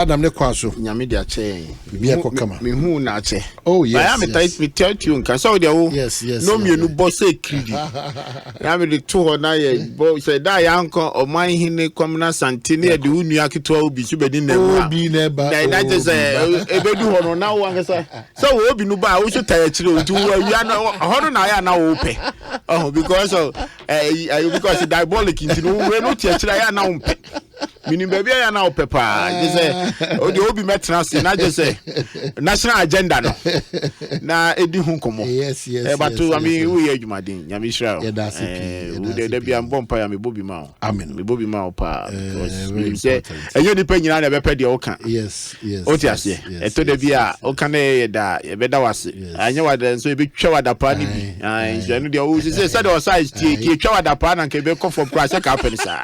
Adam ne kwaso. Nyame dia che. Bibia kokama. Me hu na che. Oh yes. I am me tell you nka so dia wo. Yes. No me nu boss e kridi. Na me de to ho na ye bo say da ya nko oman hine kwamna santini e de unu aketo obi su bedi na mu. Obi na ba. Na just say ebedu ho no na wo anka so obi nu ba wo so tire kire o tu wi na ho no na ya na wo pe. Oh because of because diabolic into we no tire kire ya na wo pe. Meaning baby ya na opepa just say o de obi metra se na just say national agenda no na edi hu komo yes but I mean we adwumaden nyame Israel yeah that's it we de bia mbompa ya me bobi ma amen me bobi ma pa because we say enyo ni pa nyina na be pe de o kan yes o ti ase eto de bia o kan e da e be da wase anya wada so e be twa wada pa ni bi nso no de o say say the size tie twa wada pa na nke be come from crash ka happen sa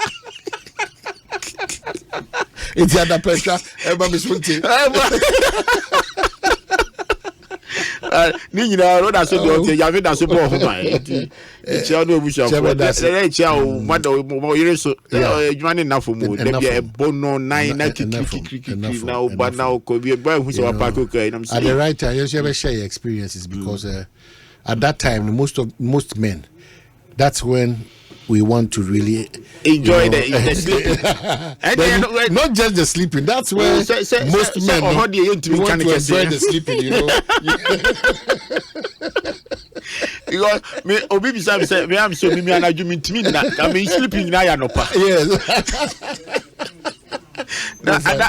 it's the pressure eba me sunti ni nyina ro da so do tie ya ve da so bo ho mai ti chia do bu sha ko le chia o mada o yire so adwuma ne nafo mu de bia e bono nine na kiki na o ba na o ko bi ba hu so wa pa ko kai na at the right time you should share your experiences because at that time most men that's when we want to really enjoy the sleeping. Not just the sleeping. That's where most men want to enjoy the sleeping, you know. Because me obi bisa say me am so me anaju mitimi na I mean sleeping na ya no pa. Yes.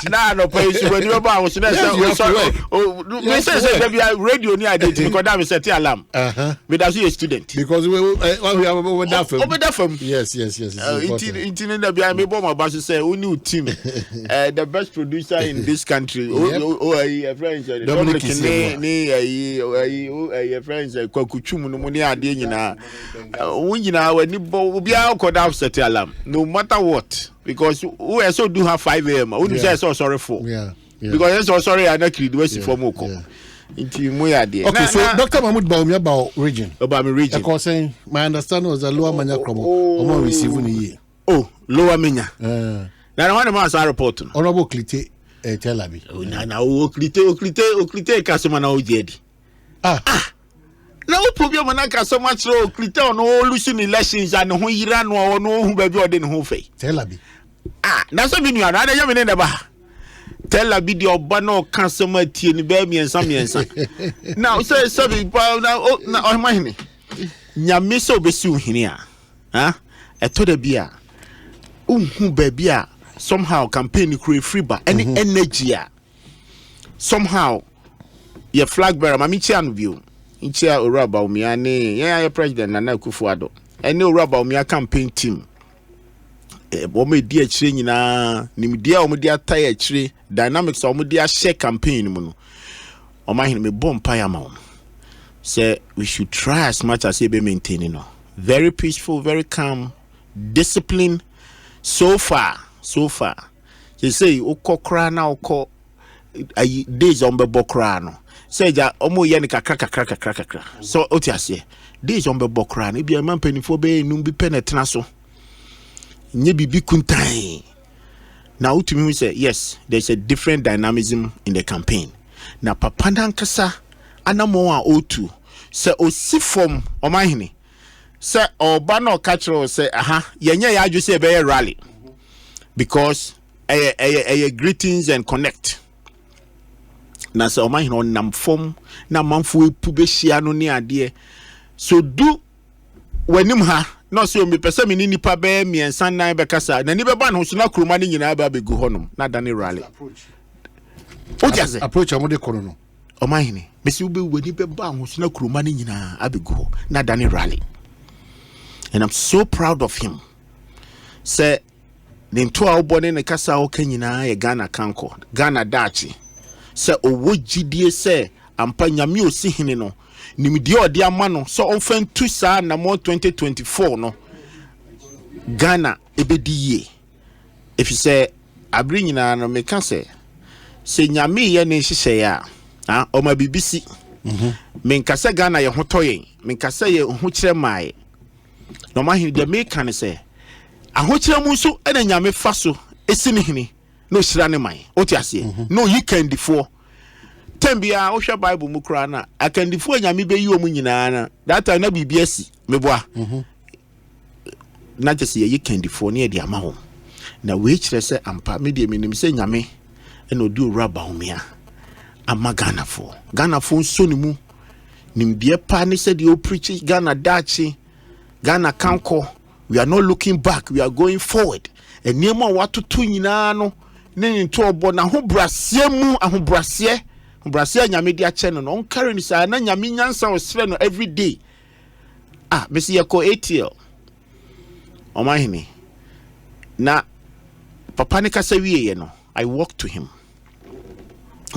na no pay so when you ba so na me say be radio ni identity because that we set alarm me that you a student because we have over that from yes it na be me bo my boss say only team the best producer in this country your friends your friends kwakuchum no money ade nyina nyina wani bo bia ko that set alarm no matter what because who also do have 5 a.m. Who say so sorry for because so sorry I not create we see for moko inti mu ya de okay so Dr. Mahmoud Baumi about region because saying my understanding was a lower manya kromo omo receive ni lower manya na one man say report no honorable Klite tell abi na Klite kasoma na ojedi na o problem na kasoma chiro Klite ono losing elections and ho yira no ono hu ba bi ode ne ho fei tell abi na so bi nua na ya me ne ba tell abi di oba na kasoma tie ni ba miensa now say bi na o ma hini nyame so obesi uhini eto da bia unhu ba bia somehow campaign create free ba any energy somehow your flag bearer mami chi an view inchia Oraba Umia ne ya president Nana Akufo-Addo ene Oraba Umia campaign team me di akire nyina nimdia o me di ataya akire dynamics o me di a share campaign mu no o ma hin me bompa ya ma say we should try as much as we be maintaining no very peaceful, very calm, discipline so far you say okokra na oko days on be bokra no say ja omo ye ne kakra so otiase days on be bokra na bia man panifo be num bi penetena so nye bibi kuntan na utumi say yes there's a different dynamism in the campaign na papa dankasa anamo a otu say osifom omahini say oba no catchero say yenye ya aju say be rally because greetings and connect na say omahini on nam form na manfo epu be hia no ne ade so do wanim ha no so me pese me ni nipa be miensan nan be kasa na ni be ba no so na kroma ni nyina ba be gu honom na dane rally approach amode kono no omahini mesi ube wani be ba ho so na kroma ni nyina abegu na dane rally and I'm so proud of him say the nto a obone ne kasa o kanyina ye Ghana kanko Ghana dachi say owo gidie say ampa nyame osihini no nimdi odi amano so onfen tu sa na mo 2024 no Ghana ebedi ye if you say abri nyina no meka say nyame ye ne hihye ya o ma bibisi menka say Ghana ye hotoyen menka say ye ho kire mai no ma hin de meka ne say ahokyere mu so ena nyame fa so esini hini no shira ne man o ti ase no yi candifo tembia o hwe bible mu kra na akandifo nyame be yi o mu nyina na that time na bibia si meboa na just ye candifo ne de ama ho na we kire se ampa me de menim se nyame e no do raba homia ama Ghana fo so ne mu nimbie pa ne se de o preach Ghana dachi Ghana kanko. We are not looking back, we are going forward. And niema watoto nyina no ne nto obo na ho brasie mu brasie nyame dia che no on carry ni sa na nyame nyansa osre no every day. Mesi yako ATL. Omahini. Na papa ne kasa wiye no, I walked to him.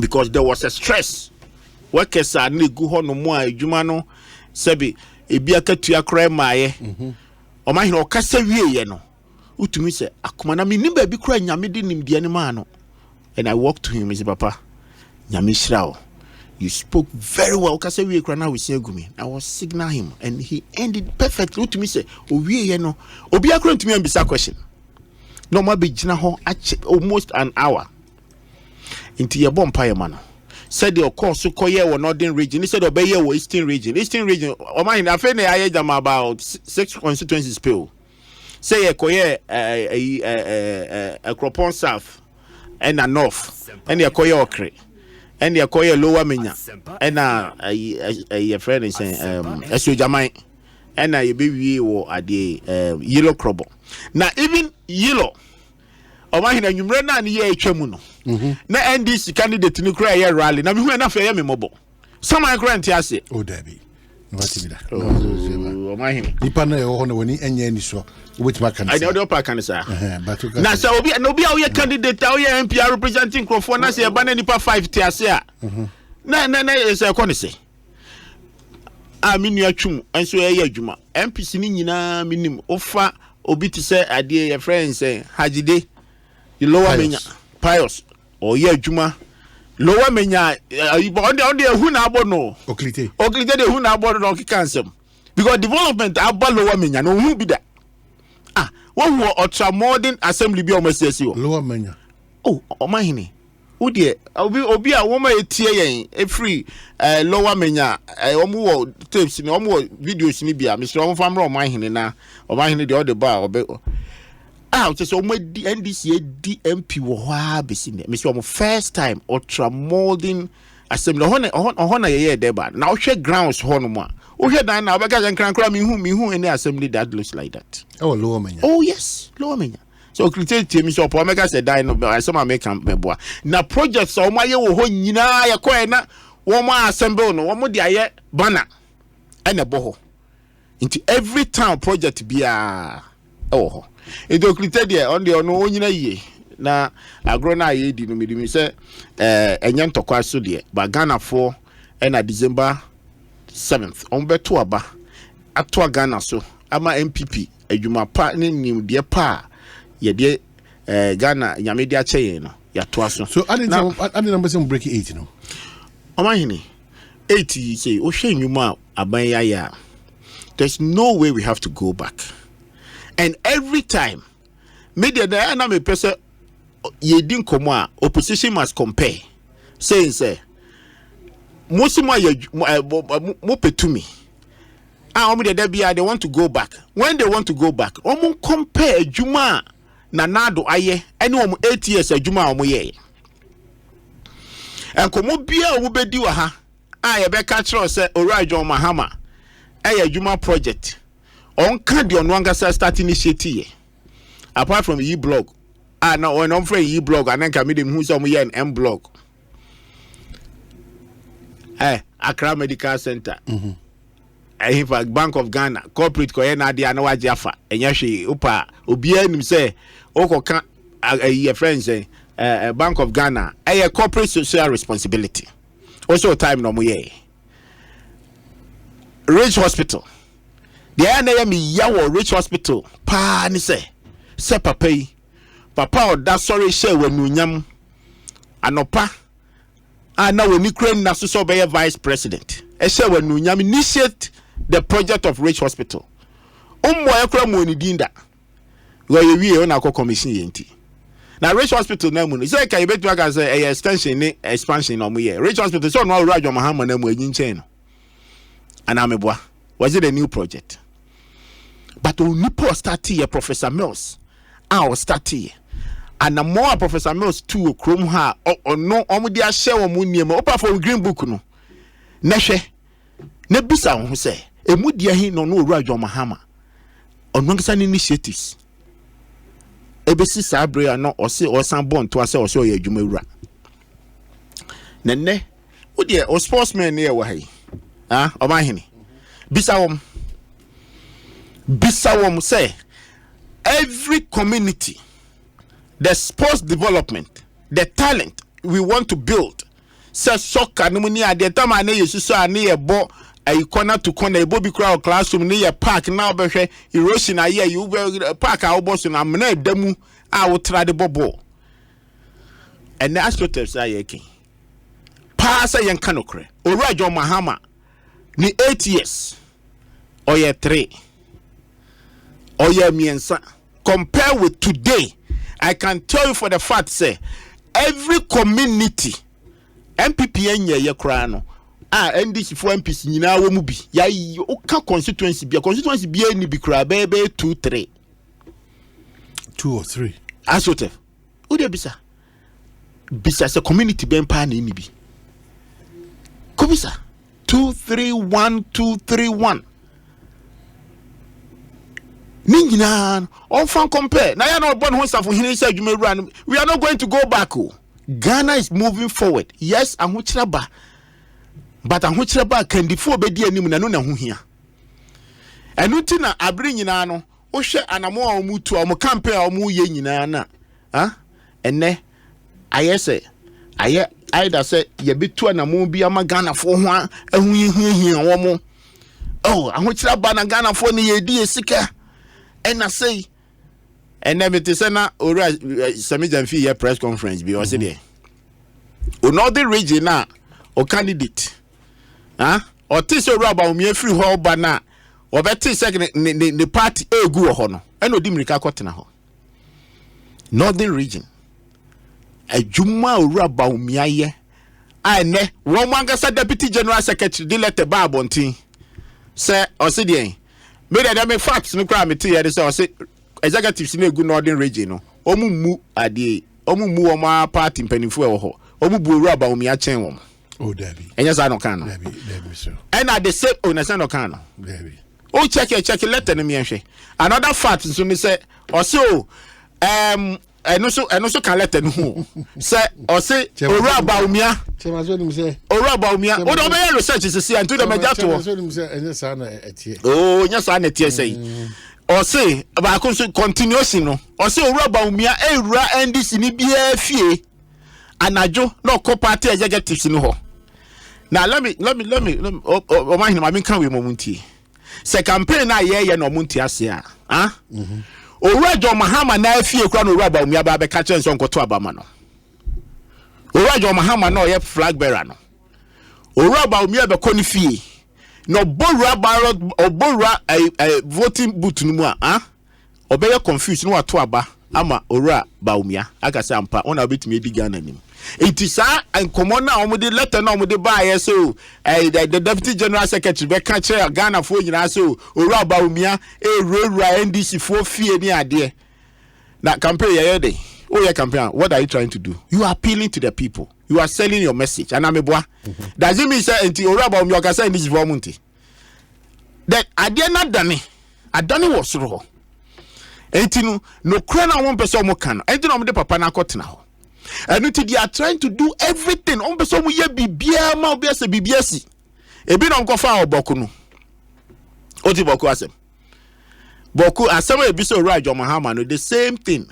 Because there was a stress. Workers are ne gu ho no mo adwuma no sebi ebi akatua kra maaye. Omahini okasa wiye no. Utumi se akoma na me ba bi kra nyame de nimde ne ma no. And I walked to him and said, Papa, nyame shira, you spoke very well. Okasa wiye kra na we say gumi. I was signal him and he ended perfectly. Utumi se owiye no. Obi akra ntumi ambisa question. No ma be gina ho almost an hour. Inti ye bompa ye man. Said the course so koye wo northern region. He said obey wo eastern region. Eastern region. O man na fe na aye jam about 6 constituencies pill. Say ye koye a Cropon South and a North and ye koye Okre and ye koye Lower Menya and a friend is saying Esu Jamai and a baby wo ade yellow crobble. Now even yellow o man na nwumre na ne ye atwa mu no na NDC candidate ni kura ye rally na me hu na fa ye me mobo someone grant ase o dabi no wati bida o man nipa na ye ho na woni enya ni so which back can I know the park can say but na so obi no be a candidate o ye MP representing Crawford na say e ba na nipa 5 ti ase a na say ko ne say me nua twum enso ye adwuma MPC ni nyina minim ofa obi ti say ade ye friend say Hajide the Lower Menya Pius or ye adwuma Lower Menya on the hu na abo no oklite the hu na abo no kikansem because development abo Lower Menya no hu bi da one who ultra modern assembly bi o mesesi o Lower Menya o mahini wo de obi a wo ma etie yen e free Lower Menya omo wo tapes ni omo wo videos ni bia Mr. omo famra o mahini na o mahini de o de ba obe just omo NDC DMP wo ha besi ne Mr. omo first time ultra modern assembly on na ye de ba na o hwe grounds ho no mo a o hwe dan na obeka nkran mi hu any assembly that looks like that. Lower Menya. Oh yes, Lower Menya. So critique me so po mega say dan no I ma make am meboa. Na projects o ma ye wo ho nyina ye ko na wo ma assemble no wo mo de aye banner and ebo ho. Into every town project bia ho. E do critique there on the no nyina ye. Na agro na ye di no me say enya ntokwa so de ba Ghana for na December 7th on beto aba ato Ghana so ama MPP adwuma pa ne nim de pa ye de Ghana nyame de ache yen no ya to aso so I didn't number some break 8 no o mahini 80 say o hwe nwuma aban ya there's no way we have to go back and every time media da na me pese ye din komo a opposition must compare say Mosimo mo petumi. They want to go back. When they want to go back, compare Juma na nado aye any 8 years Juma omo ye. And komo bia omo bedi wa ha. Ye be catch us say Orajo Mahama. Juma project. On can the onwanga start initiative. Apart from e-blog. Now when I'm free e-blog and then come who some ye an M-blog. Accra Medical Center. In fact, Bank of Ghana, corporate ko na dia na waje afa. Enya hwe opa obi anim say okoka a friend say Bank of Ghana a corporate social responsibility. Also time no mo ye. Rich Hospital. There na me yawo Rich Hospital. Pa ni say papa yi. Papa o da sorry share wanunyam anopa. Now when Ukraine na so be vice president. Eshe wanunyam initiate the project of Rich Hospital. Ekra mo ni dinda. Where you on a commission yenti. Now Rich Hospital na mu. Say can you bet you say extension ni expansion no mu here. Rich Hospital so no Urajo Mahama na mu enyin chain no. Ana meboa. Was it a new project? But Onipo start here Professor Mills. I start here. And the more Professor Mills too krom ha or no omudi a share omu niema opa for green book no. Nehwe. Ne bisa ho say emudia hi no Urajo Mahama. Onwankasa initiatives. Ebesi sabre no ose osan bon to ase ose oye adwuma wura. Nenne wo de o sportsman ne ye hai. Ah, omahini. Bisa wom say every community, the sports development, the talent we want to build. Say soccer no muni ade time na yesusu ane ye bo a corner to corner ebo bi crowd classroom ne ye park na obehwe erosion aye you park a obo so na mena damu a wo tra de bobo. And the astroturfs aye ken. Pa say yen kanokre. Urajo Mahama ni 8 years. Oye 3. Oye miensa. Compare with today, I can tell you for the fact say every community MPPN ye kra no NDC for MPs nyina wo mu bi ya oka constituency bi ni bi kra be 2 3 2 or 3 asote o de bisa say community ben pa na ni bi ko bisa 2 3 1 2 3 1 Ningina on fan compare na ya no born ho safo hini say adwuma we are not going to go back. Ghana is moving forward. Yes, ahokyeraba. But ahokyeraba can defo obedi anim na no na ho hia. Enu ti na abri nyina no, wo hwe anamo a omutu a campaign a omu ye nyina na. Ha? Enne ayese aye either say ye betu anamo bi ama Ghana fo ho ahu hia wo mo. Oh, ahokyeraba na Ghana fo ne ye di esika. And I say, and then it is na ora Samijanfi here press conference be was there. O northern region na o candidate. Or this about me free hall bana or better second the party egu ho no. And odi mirika kotena ho. Northern region. Ejuma ora about me aye. Ne one mangasa deputy general secretary de let the bar bontin. Say or say there. Me dey facts no kra me tie dey say executives na egu northern region no omu ade omu oma party mpanifo e wo ho omu buoru aba omi a chen wo. Oh Debbie. Enya sa no kan no. Debbie so. And at the same na sa no kan no. Debbie. Oh check letter no me hwe. Another fact so me say also eno so kan letter no ho. Say o say oru aba omi a. Chema so nim say. Oru aba omi a. O do be research say anto do me jato. Chema so nim say enya sa na etie. Oh enya sa na etie say. O say ba ko so continuation no. O say oru aba omi a ewura NDC ni bia fie. Anajo no ko party executives no ho. Now let me o ma hinu ma me kan we momunti. Se campaign na ye no momunti ase a. Urajo Mahama na afie kura no raba omi aba be ka chen so nkoto abama no. Urajo Mahama na ye flag bearer no. Uraba omi aba ko ni fie. No borra ballot oborra voting booth no mu a obeye confused no ato aba ama ora ba omia aka say ampa ona obetimi edi Ghana nim. It is and common na omudi letter na omudi ba ye so the deputy general secretary be ka chair Ghana fo nyina so ora ba omia rura NDC fo fie ni ade na campaign ye dey oh your campaign what are you trying to do? You are appealing to the people, you are selling your message and ameboa does it mean say enti ora ba omia ka say this for munti that ade na dane adane wo soro ho enti no kra na won pese omo kan enti no de papa na akotena ho. And they are trying to do everything. On person we bibia ma obi ase bibia si. Ebi no nkofa oboku no. Oti boku asem. Boku asem ebi so Urajo Mahama no the same thing.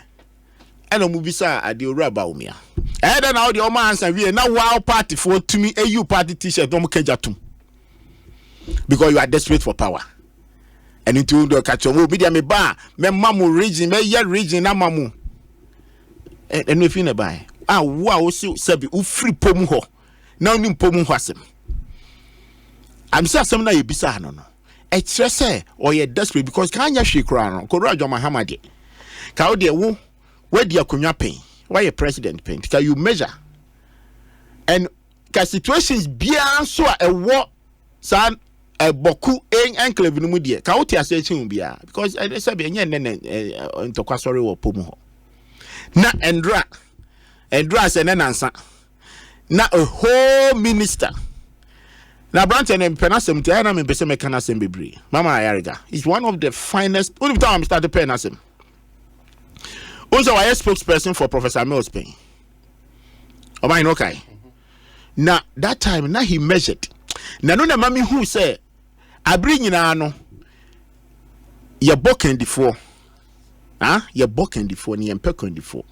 And omu bisa ade ora ba omia. And then now the omo answer we na wow party for to me AU party t-shirt omo kejatum. Because you are desperate for power. And into do catch omo media me ba me mamu region me ye region na mamu. And if you na buy wow so sabi u free pomu ho na oni pomu ho asem am say asem na yebisa no e kire say o ye desperate because kan nya hwe kura no Urajo Mahama de ka o de wo wadi akonwa pen why a president paint? Can you measure? And ka situations bia so a war san a boku enclave no mu de ka wote ase chin bia because I say be enye ntokwa sorry wo pomu ho na endra se ne nansa na a whole minister na branch and penasem ti na me pese me kana sem bebre mama ayarega is one of the finest only time I started penasem also I spokesperson for Professor Mills Payne o mind okay. Na that time na he measured na no na mami who say abri nyina no ye bokendifo ye bokendifo ni empe kondifo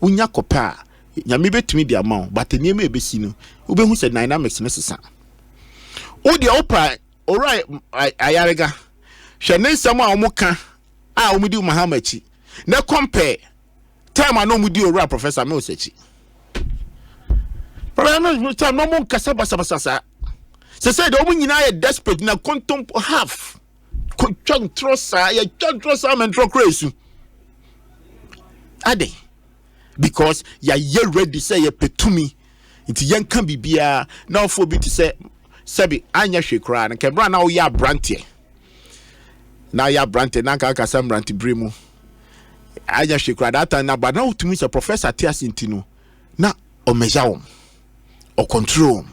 unya kopa nyame betumi di amount but niam ebesi no ubehu say dynamics ne sesa o de opa alright ayarega hwe ne nsam a omuka a omudi Muhammad na compare time na omudi owura Professor Mills achi no time no mon kasa basa se say the woman nyina desperate na quantum half control sa ya control sa men tro crazy ade because ya ye ready say ye petumi nti yen kan bibia na ofo bi to say sebi anya hwekra na kebra na wo ya brante na ka sam brante bremu anya hwekra that na ba na utumi say professor Tias ntino na o measure wo o control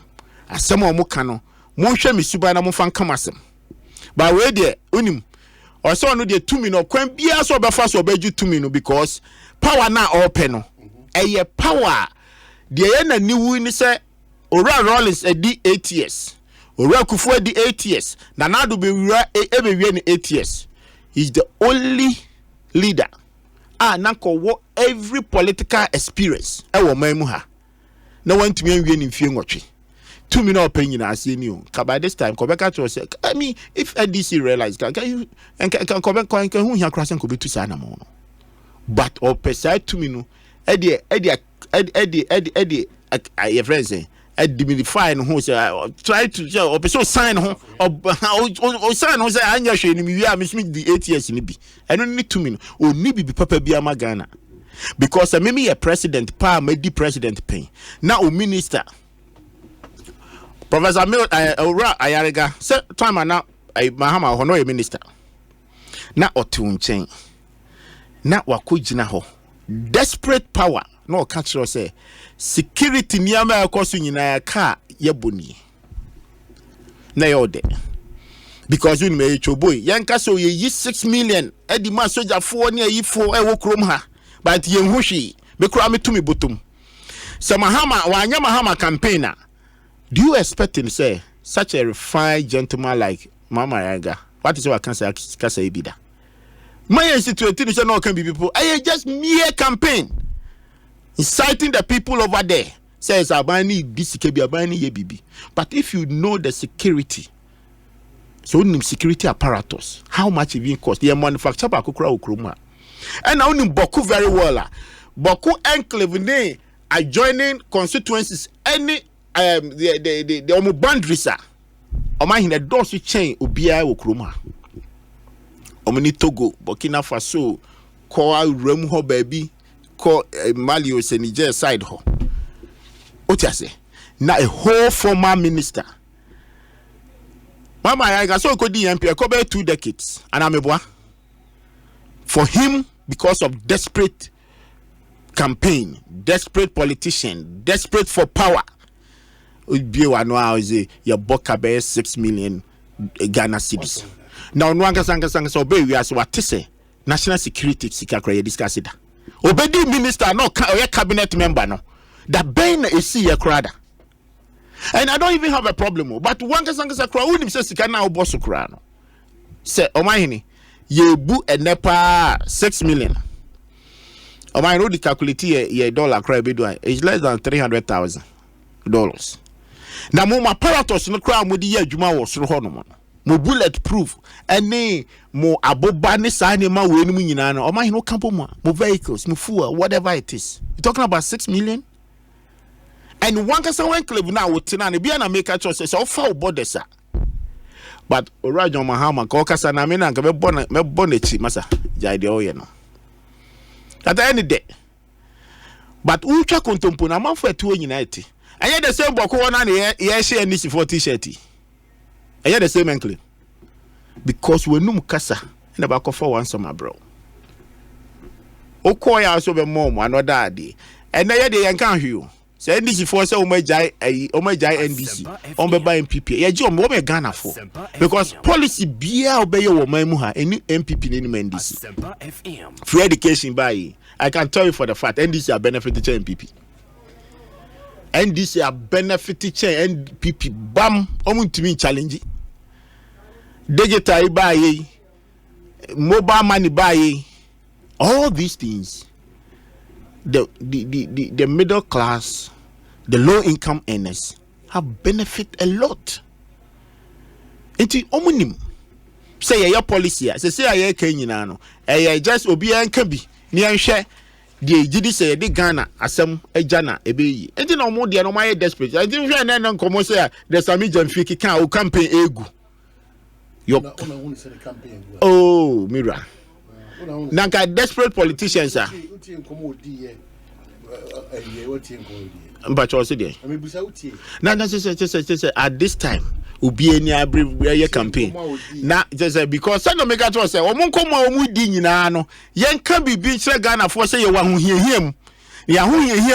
asem o muka no mo hwe misuba na mo fan kamasem ba we de onim o so no de tumi no kwan bia so obefa so obeju tumi no because power na open no eye power de ye na niwu ni se ora Rollins edi 8 years ora Kufu edi 8 years na nado be wura ebewie ni 8 years is the only leader na ko every political experience e wo mamu ha na wantumi anwie ni mfie nwotwe 2 minutes open nyina ase ni o ka by this time ko beka to say I mean if NDC realize can you can ko beka hu hia krasen ko betu sa na mo no but o pesa 2 minutes edi your friends say demilify no ho say try to o pesa sign ho o sign ho say anya hwe ni wi a me di 8 years ni bi eno ni 2 minutes o ni bi papa bi amagana because me a president pa me di president pain na o minister Professor Mil ayarega se time na Mahama ho no a minister na otu nchen na wakogina ho desperate power no catch us say security niama ekoso nyina ka yeboni na yode because you me choboy yanka so ye 6 million edi ma soldier fo ne ayifo e wo krom ha but ye hwohwi be kro ametumi botom so Mahama wanya Mahama campaigner. Do you expect him to say such a refined gentleman like Mama Yaga? What is what can say Ibida? My institution is not can be people. I just mere campaign inciting the people over there. Says Abani this can be Abani ye bibi. But if you know the security, so security apparatus, how much it will cost? The manufacturer Bakukra Ukruma. And now Boku very well. Boku enclave ne adjoining constituencies any the omo boundaries are omo hin the doors chain obia wo kroma omo ni Togo Burkina Faso ko awuram ho baabi ko Mali o Niger side ho otiase na a whole former minister Mama I got so ko di MP ko be 2 decades and ameboa for him because of desperate campaign, desperate politician, desperate for power. Be one now is your boka be 6 million Ghana cedis. Now no anga so be we as what say national security sika kra discuss it. Obedi minister no cabinet member no. That ben is see a crowd. And I don't even have a problem but one kasa kra unim say sika na obo so kra no. Say o mahini ye bu enepa 6 million. O my no the calculate ye dollar cry be do is less than $300,000. Now mo apparatus no cry mo di ye adwuma wo soro ho no mo. Mo bulletproof any mo aboba ne sa ne ma we no nyina no. O my no campo mo vehicles, mo fuel, whatever it is. You talking about 6 million? And one person when club now would tina ne bia na make a choice say offer borders. But Orajon Mahama ko kasa na me na nka me bonechi masa jai de oye no. At the end of the day, But ultra contempo na man for 2 unite. And yet the same boko one and yeah share NDC for t-shirt. And yet the same enkle. Because we num kasa na ba for one summer bro. Okoya so be mom another day. And na ye dey yankan hwe. Say NDC for say o ma jai NDC. On be buy MPP. Ye ji o me Ghana for. Because policy bia obey wo man mu ha any MPP ni NDC. Free education buy. I can tell you for the fact NDC are benefiting MPP. NDC are benefiting NPP. Bam, omuntimi challenge. Digital buy, mobile money buy, all these things. The middle class, the low income earners have benefit a lot. Enti omunim say your policy say aye kenyina no just obi anka bi ni anhwe de gidi say de Ghana asem agana ebeyi enti na omo de no my desperate I think hwe na nkomo say the Sami Jamfiki kan o campaign egu yo oh mira nanka desperate politicians are but you say na say at this time ubi any every campaign na just because say no make at say omo nkomo omo di nyina no yen kan bibi kire Ghana for say ye wa hohiahia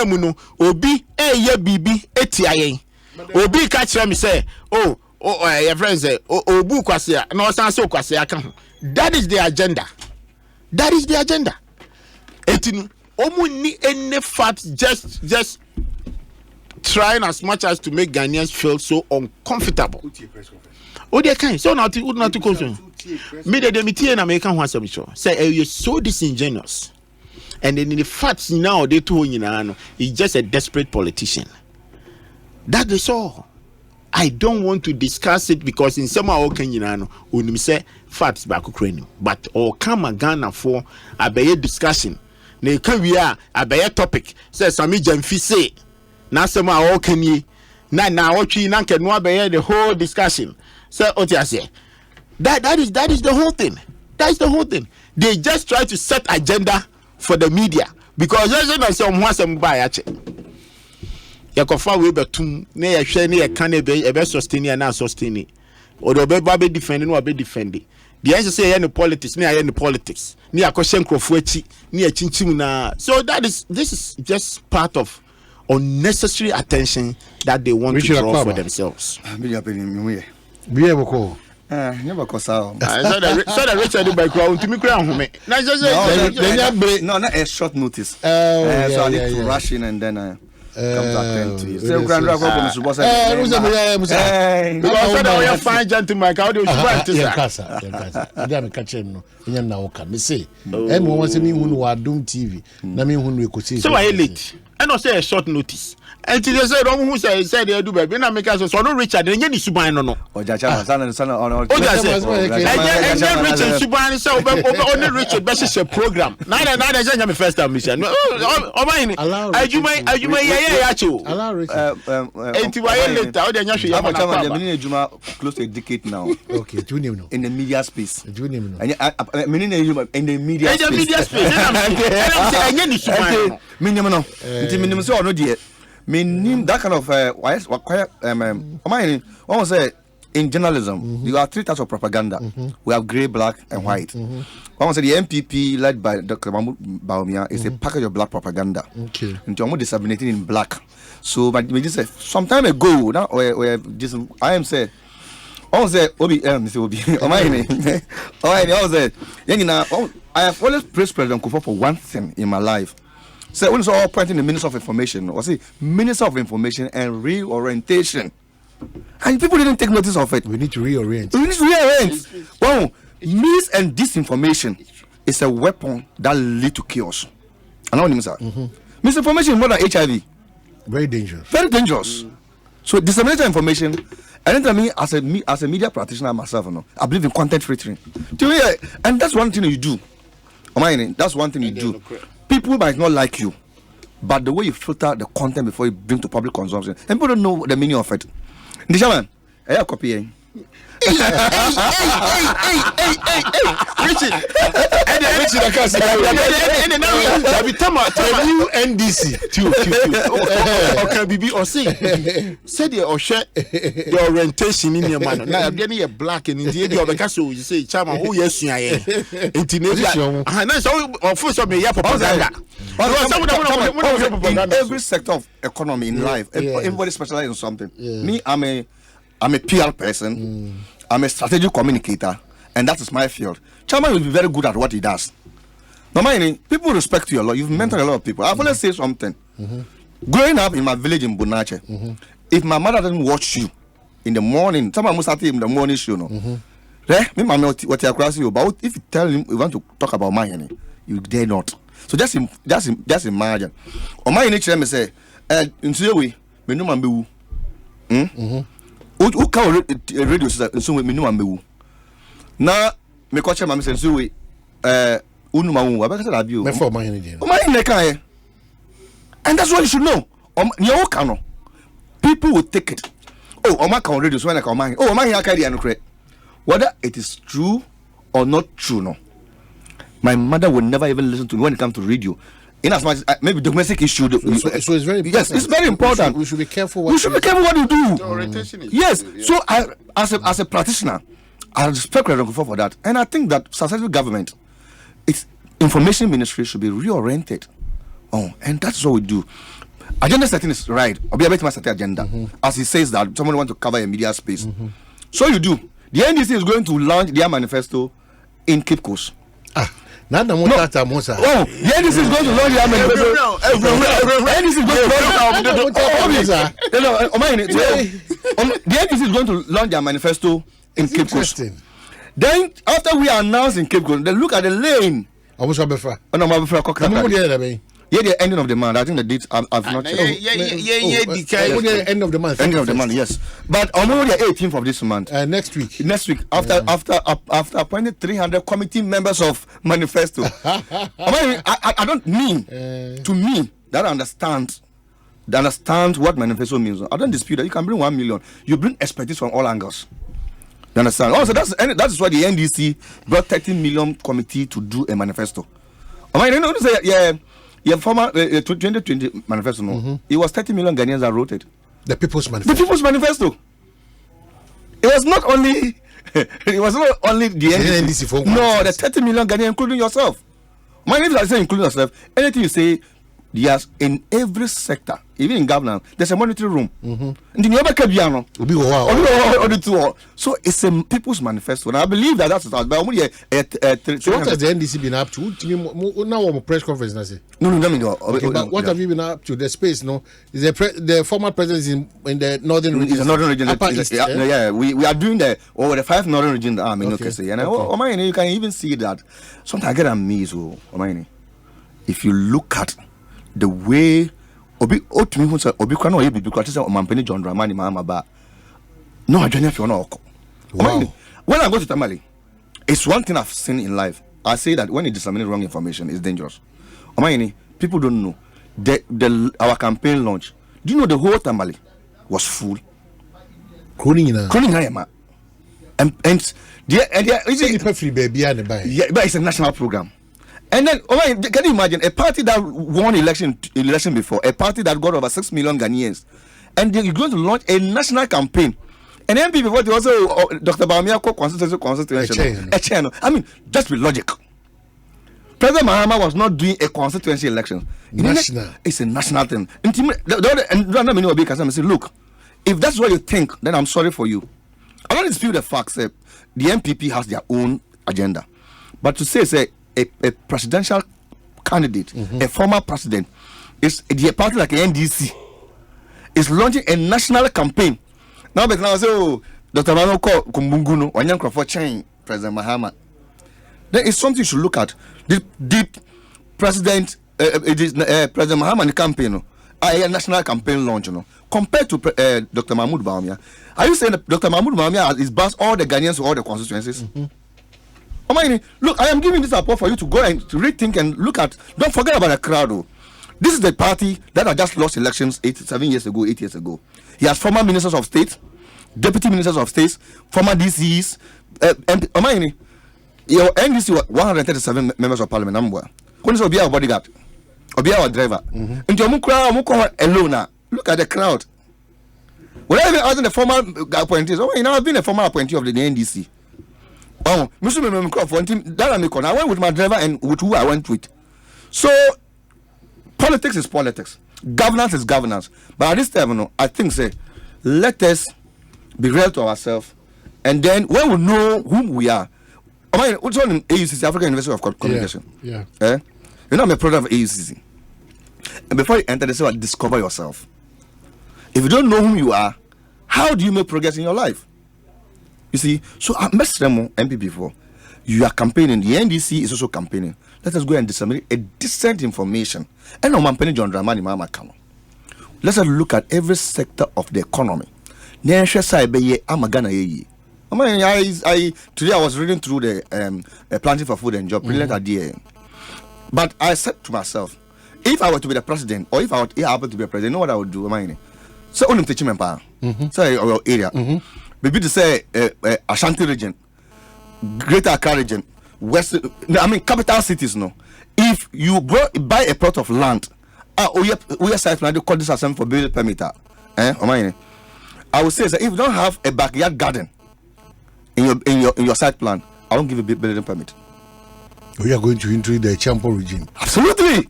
mu no obi eye bibi etia yen obi ka kire me say oh your friends say obu kwase na o san say kwase aka ho. That is the agenda etinu omo ni any fat just trying as much as to make Ghanaians feel so uncomfortable. Oh, they can. So not to concern. Me the meeting na make one some show. Say you're so disingenuous, and then in the facts now they too he's just a desperate politician. That is all. I don't want to discuss it because in some unim say facts back Ukraine, but or come a Ghana for a discussion. Ne can we are a topic. Say Sami Jamfi say. Na sema all can ye na ochi na can no be the whole discussion. So otia say that is the whole thing. That's the whole thing. They just try to set agenda for the media because there's no some wasem buy ache. Yakofa we betum na ye hwe na ye kan e be sustain na sustain. O do be ba be defend no be defend. The answer say any politics, ni any politics. Ni akoshe nkrofo achi, ni achinchim na. So this is just part of unnecessary attention that they want to draw for themselves. So the Richard by crowd to me crown home. No, not a short notice. So I need to rush in and then come to attend to you. So because fine gentleman, how do you TV. So I late. I don't say a short notice. And they said, who said they do baby. Now make us so no Richard. Then you suban no. Oh, Jaja, son. Oh, that's it. And Richard suban so only Richard basis a program. Neither just my first time mission. Oh, mine. Are you yeah you. Allow Richard. And to why later? Oh, then you should have close to a decade now. Okay, do you know in the media space. Do you know? And in the media space. In the media space. And you suban. Minimum so no dear. Meaning that kind of one say in journalism you have 3 types of propaganda. We have grey, black, and white. One say the MPP led by Dr. Mahmoud Bawumia is a package of black propaganda. Okay. And almost disseminated in black. So but we just say some time ago now where just I am say I say Obi Mr. Obi I have always praised President Kufuor for one thing in my life. So when it's all pointing the Minister of Information, or say Minister of Information and reorientation, and people didn't take notice of it. We need to reorient. Well, mis and disinformation is a weapon that lead to chaos. I know what you mean, sir. Misinformation is more than HIV. Very dangerous. Very dangerous. So disseminating information. And then me as a media practitioner myself, I believe in content filtering. And that's one thing you do. That's one thing you do. People might not like you, but the way you filter the content before you bring to public consumption, and people don't know the meaning of it. The shaman, I have copy. Richard. Richard, I can't say. And new NDC. Okay, BB or say said or share the orientation in your man. Now I'm getting a black and India or because you say Chama, oh yes, I am. And that's all first of me, propaganda. In every sector of economy in life, everybody specializes in something. Me, I'm a PR person. I'm a strategic communicator, and that is my field. Chairman will be very good at what he does. Normally, people respect you a lot. You've mentored a lot of people. I've always say something. Growing up in my village in Bonache, if my mother doesn't watch you in the morning, someone must start in the morning show. Me, mama, what you cross you, but if you tell him you want to talk about money, you dare not. So just imagine. Or my nature me say, in Suwe, me no man be who can radio so me no man be na me coach mama say Suwe unu ma wu abeka say that you me for my energy. O my ne kan and that's what you should know. You can people will take it. Oh, o ma kan radio so na kan man. Oh, man here carry an correct. Whether it is true or not true, no. My mother will never even listen to me when it comes to radio. In as much maybe domestic issue. So it's very important. Yes, it's very important. We should be careful. What you do. The orientation is Yes. So I, as a practitioner, I respect President for that, and I think that successful government, its information ministry should be reoriented. Oh, and that's what we do. Agenda setting is right. I'll be able to set the agenda. As he says that someone wants to cover a media space. So you do. The NDC is going to launch their manifesto in Cape Coast. Not the Motata Mosa. Oh, the NDC is going to launch their manifesto. NDC is going to launch their manifesto in Cape Coast. Then, after we announce in Cape Coast, they look at the lane. Yeah, the ending of the month. I think the dates I've not checked. End of the month. Ending of the month, yes. But on the 18th of this month. Next week. Next week, after appointing 300 committee members of manifesto. I don't mean to me that understand what manifesto means. I don't dispute that. You can bring 1 million. You bring expertise from all angles. You understand? Also, that is why the NDC brought 30 million committee to do a manifesto. Yeah, former 2020 manifesto. No, it was 30 million Ghanaians that wrote it. The People's Manifesto. The People's Manifesto. It was not only the NDC. No, the 30 million Ghanaians, including yourself. My name is including yourself. Anything you say, yes, in every sector, even in governance, there's a monetary room. So it's a People's Manifesto, and I believe that that's it. But so what has the NDC been up to? Now I'm a press conference. No. Okay, but what have you been up to? The space, no? Is the former president in the northern region? It's the northern region. East, we are doing the 5 northern regions. And you can even see that. Sometimes I get amazed. If you look at the way Obi kwano ye bibi kwatisa omampeni John Dramani mama ba no adwanya fi ono oko. When I go to Tamale, it's one thing I've seen in life. I say that when you disseminate wrong information, it's dangerous. People don't know. Our campaign launch. Do you know the whole Tamale was full? And it's a national program. And then, can you imagine a party that won election before, a party that got over 6 million Ghanaians, and they're going to launch a national campaign. And then people what also Dr. Baumia constituency. I mean, just with logic. President Mahama was not doing a constituency election. It's a national thing. And say, look, if that's what you think, then I'm sorry for you. I don't dispute the facts. The MPP has their own agenda, but to say a presidential candidate, a former president, is the party like NDC is launching a national campaign. Now, but now say, Dr. Mano call Kumbunguno, Wanyan for change President Mahama. There is something you should look at. The President Mahama the campaign, a national campaign launch, compared to Dr. Mahmoud Bawumia. Are you saying that Dr. Mahmoud Bawumia is bust all the Ghanaians to all the constituencies? Look, I am giving this support for you to go and to rethink and look at. Don't forget about the crowd. This is the party that had just lost elections 8 years ago. He has former ministers of state. deputy ministers of states, former DCs, your NDC were 137 members of parliament. Number one is Obia bodyguard, Obia driver. And your Mukra alone. Look at the crowd. Whenever I was the former appointees, I've been a former appointee of the NDC. Oh, Mr. That I went with my driver and with who I went with. So, politics is politics. Governance is governance. But at this time, I think, let us be real to ourselves. And then when we know whom we are. What's on in AUCC, African University of Communication? Yeah. I'm a product of AUCC. And before you enter the cell, discover yourself. If you don't know whom you are, how do you make progress in your life? You see, so I messed them MPP for. You are campaigning. The NDC is also campaigning. Let us go and disseminate a decent information. And I'm campaigning John Dramani Mama Kano. Let's look at every sector of the economy. Today I was reading through the Planting for Food and Job, brilliant idea. But I said to myself, if I were to be the president, or if I happen to be a president, you know what I would do? So only teaching me say our area. Maybe to say Ashanti region, Greater Accra region, West. Capital cities. No, if you buy a plot of land, we are site plan. They call this assembly for building permit. I would say that if you don't have a backyard garden in your site plan, I won't give you a building permit. We are going to enter the Champo region. Absolutely.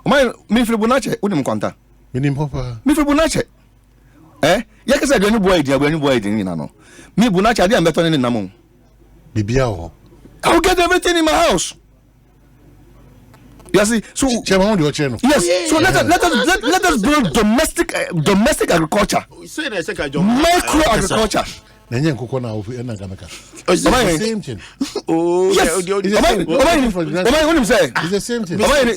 Me Fibunache, wouldn't contact. Me Fibunache. Yes, I don't boy, dear, when boy in Nano. Me Bunacha, I didn't better in Namon. Bibiao. I'll get everything in my house. You see, so yes, so let us build domestic agriculture, micro agriculture. It's the same thing. Oh, yes. It's the same thing. Exactly.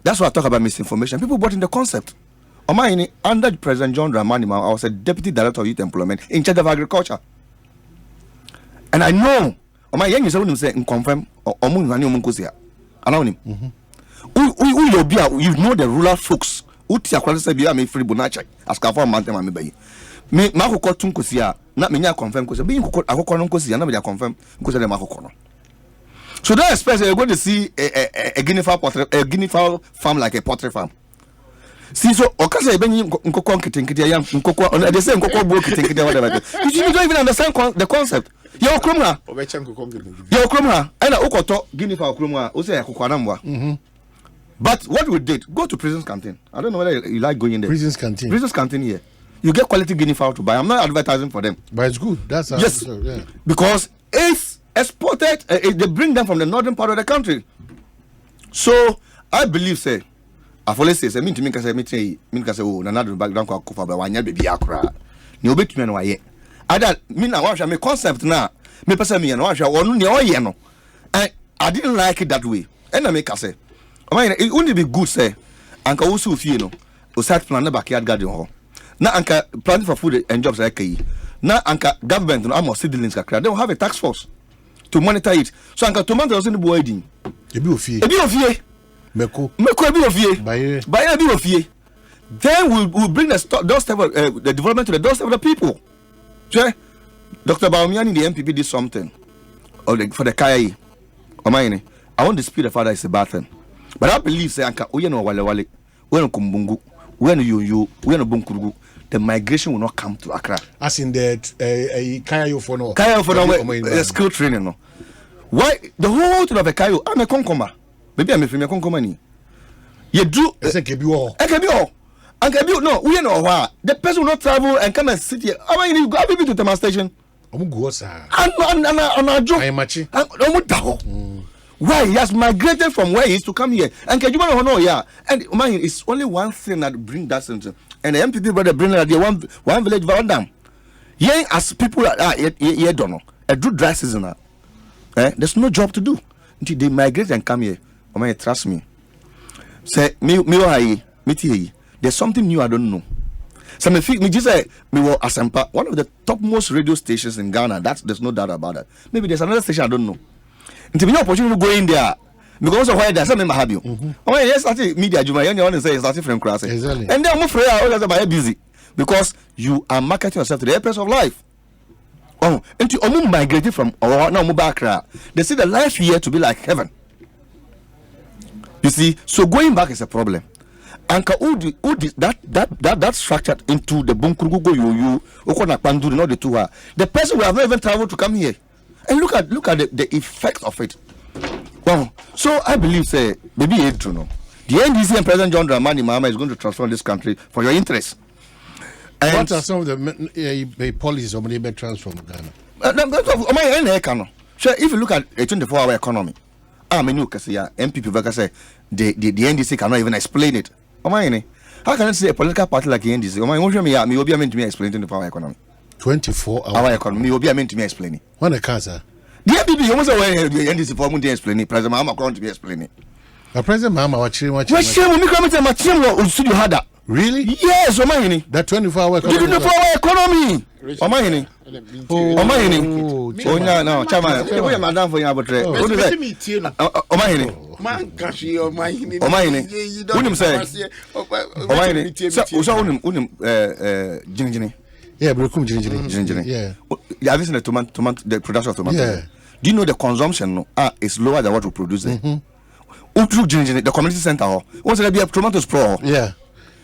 That's why I talk about misinformation. People brought in the concept. Under President John Dramani, I was a deputy director of youth employment in charge of agriculture. And I know, you confirm, you know the rural folks. Free Bunacha, as Kafa Mountain, me Mako Tunkusia, not me confirm because being Akokonkosia, nobody confirm because of the Makokono. So that especially you're going to see a guinea fowl farm like a poultry farm. See, so Okasa Benny Nkoko Kitinkitia, Nkoko, they say Nkoko Book Kitinkitia, whatever. You don't even understand the concept. Your Krumha, and Okoto, guinea fowl Krumha, Ose Akwanamwa. But what we did, go to prison's canteen. I don't know whether you like going in there. Prison's canteen here. You get quality guinea fowl to buy. I'm not advertising for them. But it's good. That's yes. Yeah. Because it's exported, they bring them from the northern part of the country. So I believe, say, I've always said, I mean to me, oh, another background called Kufa, but one year baby Accra. You bet me, no, yet. I don't mean, I watch my concept now. Me person me and watch one no. And I didn't like it that way. And I make us say, it wouldn't be good, say, Uncle also, you know, who sat plan the backyard garden hall. Now, Uncle planting for food and jobs like now, Uncle government and almost citizens they don't have a tax force to monitor it. So, Uncle Tomato was in the boarding. A bit of fear. Meko a bit of fear. By a bit of fear. Then we'll bring the development to the doorstep of the people. Dr. Baumiani, the MPP, did something for the KIA. I won't dispute the father is a bad thing. But I believe, say, Anka, we no wale, we no kumbungu, we no yo, we no bunkurugu. The migration will not come to Accra. As in the Kayo for no. Kayo for no, skill training. No. Why the whole thing of a Kayo? I'm a concoma. Maybe I'm a from a concomani. You do. I say Kebi. Kebi, no, we know why. The person will not travel and come and sit here. I mean, you go to the station. I'm go, sir. I'm joke. I'm matching. Why? He has migrated from where he is to come here. And can you know, yeah. And man, it's only one thing that bring that sense. And the MPP brother bring that one village Vandam. Yeah, as people here don't know. A do dry season. There's no job to do. Until they migrate and come here. Man, trust me. Say me there's something new I don't know. So me just say me were Asempa, one of the topmost radio stations in Ghana. There's no doubt about that. Maybe there's another station I don't know. Until me opportunity to go in there, because of why there's some member have you. Oh, yes, I think media Juma, you want to say it's starting from class. Exactly. And then I'm afraid I busy because you are marketing yourself to the purpose of life. Oh, and you migrated from now Mubakra. They say the life here to be like heaven. You see, so going back is a problem. Anka that structured into the Bunkurugo you Okona Pandu, not the two are. The person will have not even traveled to come here. And look at the effect of it. Well, so I believe say maybe it's true no. The NDC and President John Dramani Mahama is going to transform this country for your interest. And what are some of the policies of the transform Ghana? Sure, if you look at a 24-hour economy, I mean, MPP say the NDC cannot even explain it. How can I say a political party like the NDC? Me will be meant to me explain 24-hour economy. 24-hour economy. Me will be meant to me explain it. When a cancer. The MPP almost away the NDC for me to explain it. President Mahama going to be explaining it. President Mahama watching what you studio harder. Really? Yes, that 24-hour economy. 24-hour economy. No, Chama. We are madam for you about it. What is it? Man, Kashi, Unim say, Jinjini. Yeah, Jinjini. Yeah. Have you seen the production of tomato? Yeah. Do you know the consumption is lower than what we produce there? Jinjini, the community center, what's there be a tomatoes pro? Yeah.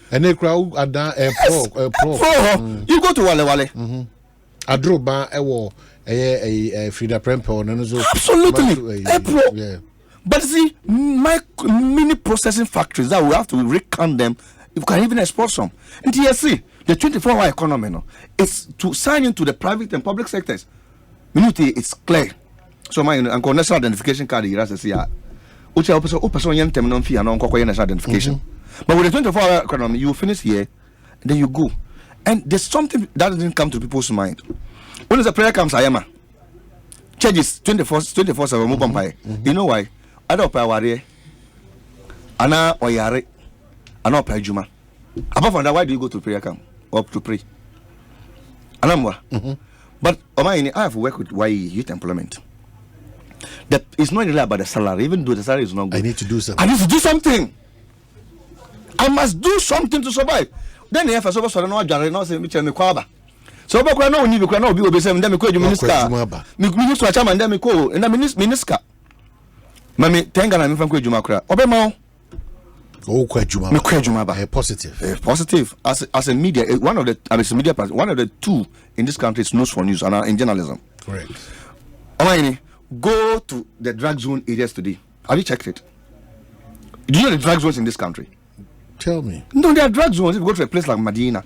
And they crowd are down pro. You go to Wale. I drove by a Frida Prempo and absolutely a pro. Yeah. But see, my mini processing factories that we have to recount them, you can even export some. And TSC, the 24-hour economy, it's to sign into the private and public sectors. It's clear. So my national identification card here as a national identification. But with the 24-hour economy, you finish here, then you go. And there's something that doesn't come to people's mind. When the prayer comes, I am charges 24/7 mobile pay. You know why? I don't pay wari. Ana oyare. Ana pay juma. Apart from that, why do you go to prayer camp or to pray? Anamwa. But I have worked with YE Youth Employment. That it's not really about the salary, even though the salary is not good. I need to do something. I need to do something. I must do something to survive. Then if I saw so no adware no say me chere me kwaba. So be kwa na oni be kwa na obi obesem dem me ko minister. Me minister chairman dem me ko na minister. Mami tenga na me fan ko adwuma kra. Obe ma o kwa adwuma. Me kwa adwuma ba. Positive. Positive as a media one of the two in this country is news for news and in journalism. Correct. Go to the drug zone areas today. Have you checked it? Do you know the drug zones in this country? Tell me. No, there are drug zones. If you go to a place like Medina,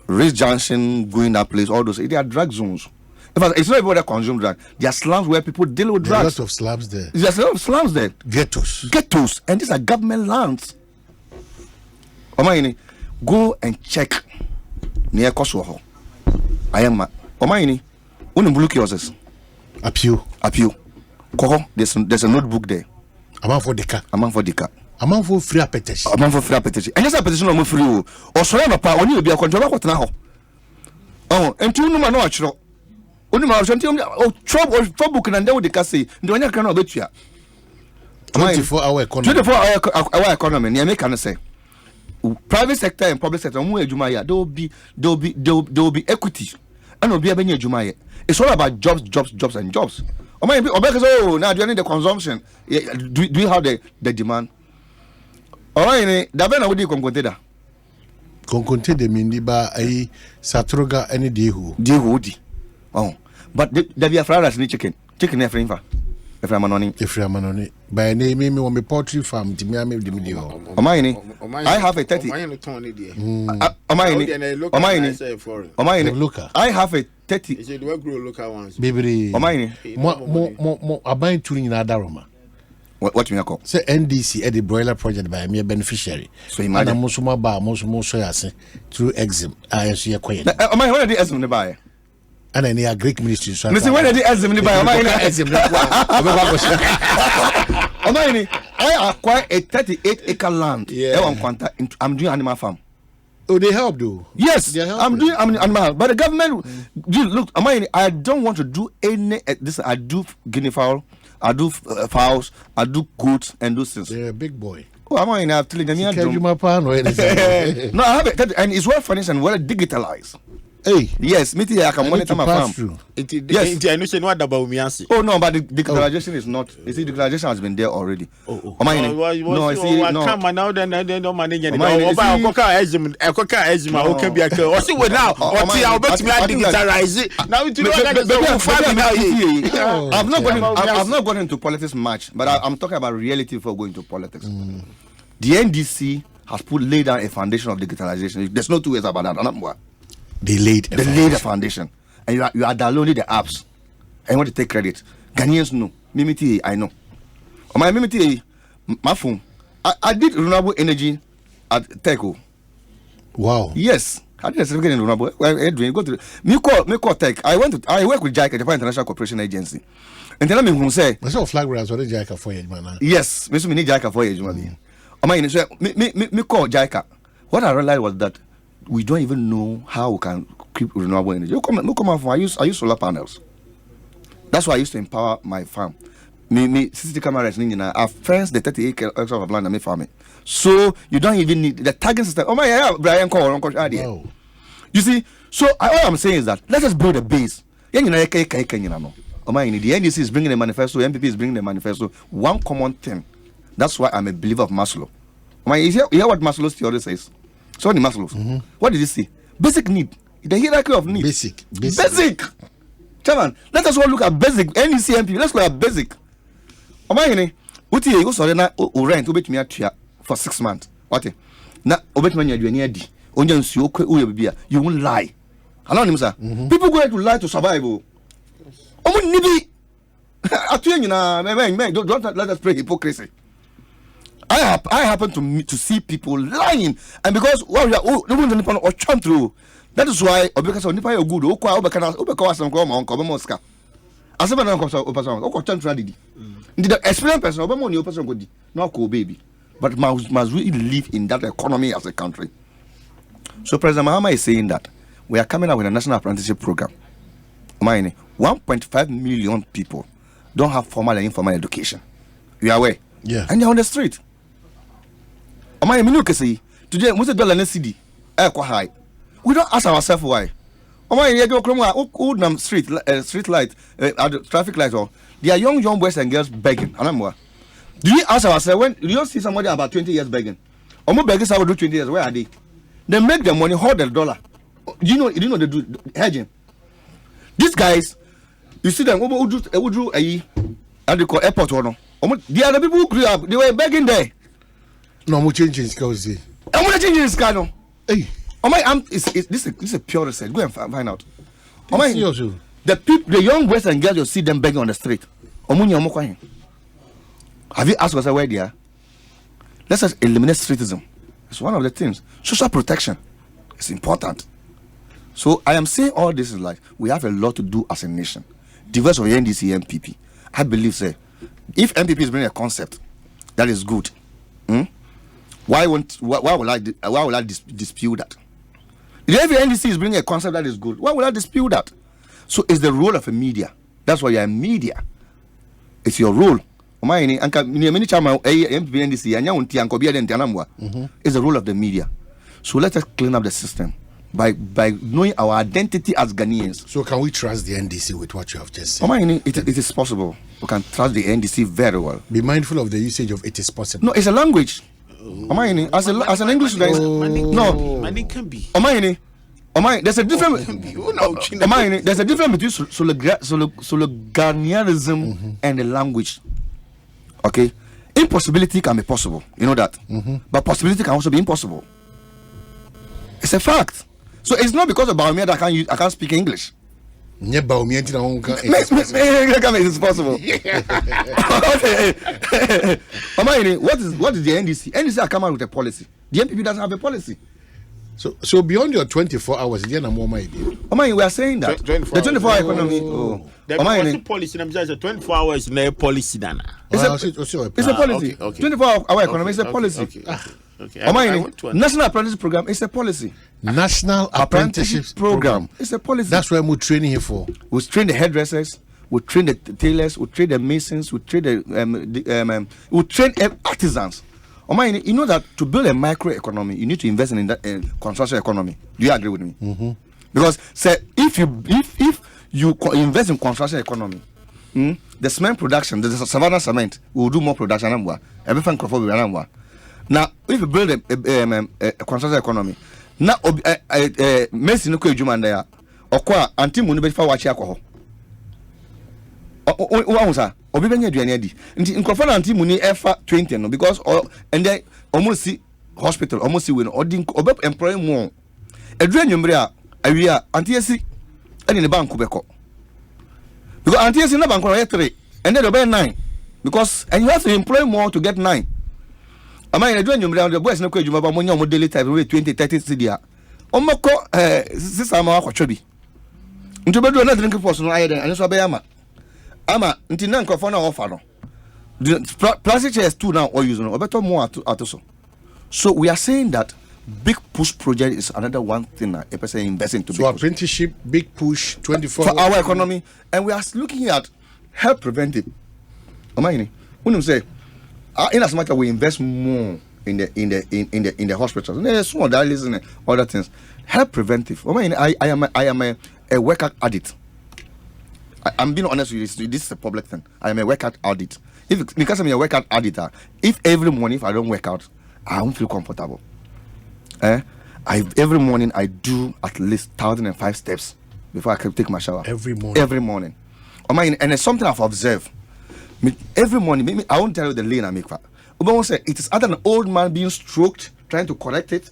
Race Junction, going that place, all those, there are drug zones. In fact, it's not everybody that consume drugs. There are slums where people deal with drugs. There are lots of slums there. There's a lot of slums there. Ghettos. And these are government lands. Go and check near Kosovo. I am. Blue kiosks. Appeal. Koko, there's a notebook there. Amount for Dika. Amount for free petition. And just a petition on free. Or so on a power when you be a controller. What now? Oh, and two no actual. Only my trouble or book and then with the cassette. Do I cannot bet you? 24-hour economy. 24-hour economy. You make say private sector and public sector. There will be equity. And will be a benny Jumaya. It's all about jobs and jobs. Now do you need the consumption? Do you have the demand? Alright, Dabena would you consider? Conconte mindi ba ai satroga any dehu. Dehu. Oh, but there be a fried rice chicken. Chicken if I'm anoni. By name me on my poultry farm to me the video. I have a 30. I have a 30. Is it work grow local ones? Baby. More abide to in Adaroma. What you call? Say NDC at the broiler project by me a beneficiary. So imagine Musuma ba most soyase through exim. I see a coin. Am I already exim the buy? And then a Greek ministry. So Mr. When the exim the buy? I acquire a 38-acre land. Yeah. I'm doing animal farm. Oh, they help though. Yes, I'm doing animal, but the government. Look, I don't want to do any. This I do guinea fowl. I do fowls, I do goats, and those things. You're a big boy. Oh, I'm in have telling them. No, I have it, and it's well furnished and well digitalized. Hey, yes, me too. I can monitor my farm. Yes, I know say no about me. Oh no, but the digitalization is not. You see, digitalization has been there already. No, I see. No, come on now. Then don't manage it. Oba okoka ezim, okay, be okay. O see we now. O ti a obet me digitalize it. Now it now. I've not gone into politics much, but I'm talking about reality before going to politics. The NDC has laid down a foundation of digitalization. There's no two ways about that. They laid a foundation, and you are downloading the apps, and you want to take credit. Ghanaians know. Mimiti, I know. On my Mimiti, my phone. I did renewable energy at Teco. Wow. Yes, I did a certificate in renewable. Edwin, go to me call Tech. I work with JICA, Japan International Cooperation Agency, and then I'm say. I saw flag rails. What did JICA for you, man? Yes, me need JICA for you, man. On my me call JICA. What I realized was that we don't even know how we can keep renewable energy. You come out from I use solar panels. That's why I used to empower my farm. Me CCTV cameras I have fenced the 30 acres of land me farming. So you don't even need the tagging system. Oh my yeah, Brian call Uncle Adi. You see, so all I'm saying is that let us build a base. Oh my the NDC is bringing the manifesto, MPP is bringing the manifesto. One common thing. That's why I'm a believer of Maslow. Oh my, you hear what Maslow's theory says? So the Maslow. What did he say? Basic need. The hierarchy of need. Basic. Chairman, let us all look at basic. NECMP, let's look at basic. Omayene, uti you so na rent obet me atua for 6 months. What? Na obet me aduane adi. Onja nsuo kwe uye bibia. You won't lie. Allow him, sir. People go to lie to survive. Omo nibi. Atuye nyina, man, don't let us pray hypocrisy. I happen to see people lying, and because or chant through. That is why because nipa you good. Obeka some come on come Moscow. As a man comes over some. Chant ready. The experienced person obe money person go di. No ko baby. But must we live in that economy as a country? So President Mahama is saying that we are coming out with a national apprenticeship program. 1.5 million people don't have formal and informal education. You are aware? Yeah. And they're on the street. Today, most of the dollar CD high. We don't ask ourselves why. Street light, traffic lights, or they are young boys and girls begging. Do you ask ourselves when you don't see somebody about 20 years begging? Beggars I will do 20 years. Where are they? They make their money, hold the dollar. You know they do hedging. These guys, you see them who do and they call airport or no. The other people who grew up, they were begging there. No more changing skills. I'm gonna change this car now. Hey. This is a pure research. Go and find out. The young boys and girls, you see them begging on the street. Have you asked yourself where they are? Let's just eliminate streetism. It's one of the things. Social protection is important. So I am saying all this is like we have a lot to do as a nation. Diverse of NDC MPP. I believe say if MPP is bringing a concept that is good, why will I dispute that? If the NDC is bringing a concept that is good, why will I dispute that? So it's the role of a media. That's why you're a media. It's your role. It's the role of the media. So let us clean up the system by knowing our identity as Ghanaians. So can we trust the NDC with what you have just said? It is possible. We can trust the NDC very well. Be mindful of the usage of it is possible. No, it's a language. As an English guy, no. Money can be. There's a difference. There's a difference between Sloganianism and the language. Okay, impossibility can be possible. You know that, but possibility can also be impossible. It's a fact. So it's not because of Baumia that I can't speak English. It's possible. What is the NDC? NDC are coming out with a policy. The MPP doesn't have a policy. So beyond your 24 hours, we are saying that the 24-hour economy. The policy, I'm just 24 hours in a policy. It's a policy. 24-hour economy is a policy. National Apprenticeship Program is a policy. National Apprenticeship Program. It's a policy. That's why we're training here for. We train the hairdressers. we train the tailors, we train the masons, we train we train artisans. You know that to build a microeconomy, you need to invest in that construction economy. Do you agree with me? Mm-hmm. Because say if you invest in construction economy, the cement production, the Savannah cement will do more production than everything crop. Now, if you build a construction economy, now mason no kujuma there, or qua anti munube for watch alcohol. Obi benye aduane di nti nkofo na anti muni efa 20 no because and then almost see hospital almost see we no obi employ more aduane nwumre a awia anti esi ene ne bank beko because anti esi na bank no 3 and then be 9 because and you have to employ more to get 9 ama ene aduane nwumre the boys na kwa adwuma ba mo nya mo daily time 20 30 cedi omako sisa ma akotwa bi nti bedu na drink force no ayeden ane so be ama until now, offer the plastic chairs too now or using or better more at so we are saying that big push project is another one thing that a person investing to. So apprenticeship, big push, 24 for our economy, and we are looking at health preventive. When you say, in as much as we invest more in the hospitals, there's small dialysis and other things. Health preventive. I am a workout addict. I'm being honest with you, this is a public thing. I am a workout addict. Because I'm a workout addict, if every morning if I don't work out, I won't feel comfortable. Every morning I do at least 1,005 steps before I can take my shower. Every morning. Every morning. And it's something I've observed. Every morning, I won't tell you the lane I make. But say it is either an old man being stroked, trying to correct it,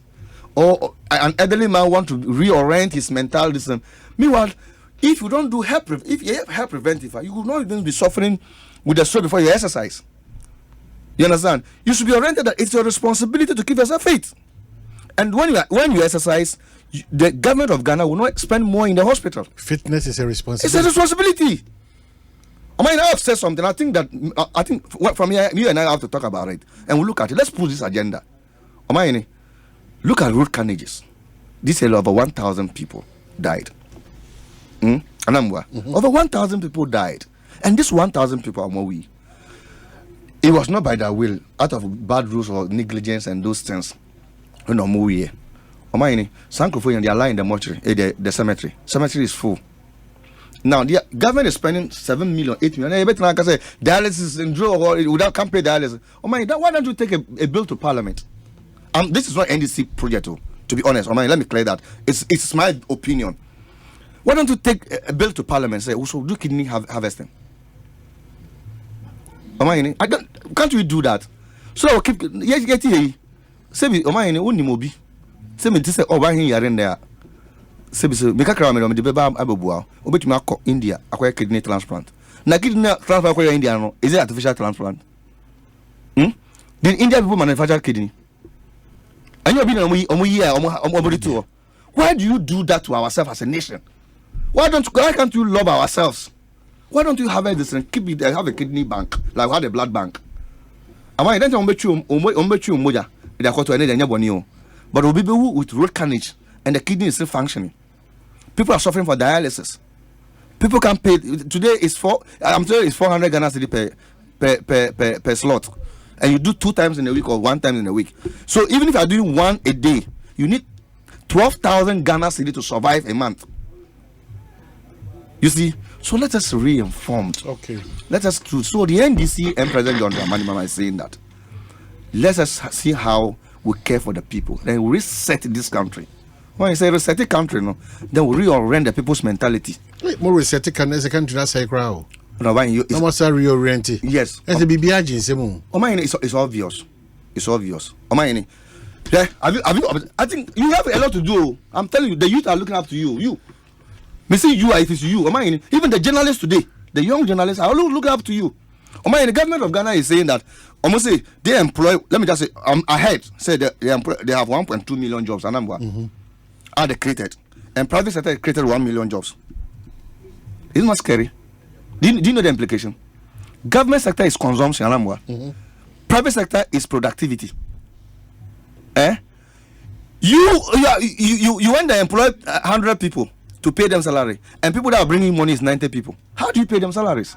or an elderly man want to reorient his mental system. Meanwhile, if you don't do if you have health preventive, you will not even be suffering with the stroke before you exercise. You understand? You should be oriented that it's your responsibility to keep yourself fit. And when you exercise, the government of Ghana will not spend more in the hospital. Fitness is a responsibility. It's a responsibility. I have said something. I think from here, you and I have to talk about it, and we'll look at it. Let's push this agenda. Look at road carnages. This year, over 1,000 people died. Over 1,000 people died, and this 1,000 people are more we. It was not by their will, out of bad rules or negligence and those things. No more we. Sankrofo and they are lying in the mortuary, the cemetery. Cemetery is full. Now the government is spending 7 million, 8 million. Every time I say dialysis and draw or without can't pay dialysis. Why don't you take a bill to Parliament? This is not NDC project. To be honest, let me clear that. It's my opinion. Why don't you take a bill to Parliament and say we should do kidney harvesting? Can't we do that? So I'll keep say me mobi. Say me this over here in there. Say me make a crime on the baby abobua. Obetumi akọ India acquire kidney transplant. Na kidney transplant acquire India no is it artificial transplant? Then India people manufacture kidney. And you been why do you do that to ourselves as a nation? Why can't you love ourselves? Why don't you have this and have a kidney bank like we had a blood bank? I don't moja. But people with road carnage and the kidney is still functioning. People are suffering for dialysis. People can pay today is I'm telling you it's 400 Ghana cedi per slot, and you do 2 times in a week or 1 time in a week. So even if you are doing 1 a day, you need 12,000 Ghana cedi to survive a month. You see, so let us re-informed. Okay. Let us do so. The NDC and President John Dramani Mahama is saying that. Let us see how we care for the people. Then we reset this country. When you say reset the country, no, then we reorient the people's mentality. Wait, more reset the country that's a crowd. No, when you reorient it. Yes. It's a BBI semo. It's obvious. It's obvious. Yeah, I think you have a lot to do. I'm telling you, the youth are looking up to you. You. Me see you, it is you. Even the journalists today, the young journalists are all looking up to you. The government of Ghana is saying that almost say they employ. Let me just say, ahead say they have 1.2 million jobs. Are they created? And private sector created 1 million jobs. Isn't that scary? Do you know the implication? Government sector is consumption. Private sector is productivity. You when they employ 100 people, to pay them salary, and people that are bringing money is 90 people. How do you pay them salaries?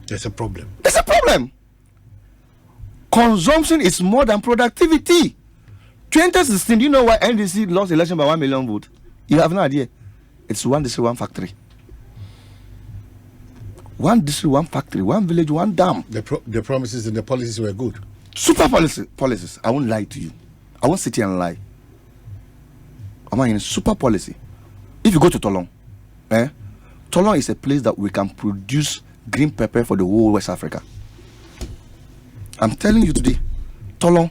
There's a problem. There's a problem. Consumption is more than productivity. 2016, do you know why NDC lost election by 1 million votes? You have no idea. It's one district, one factory. One district, one factory, one village, one dam. The promises and the policies were good. Super policies. I won't lie to you. I won't sit here and lie. I'm in super policy. If you go to Tolong, Tolong is a place that we can produce green pepper for the whole West Africa. I'm telling you today, Tolong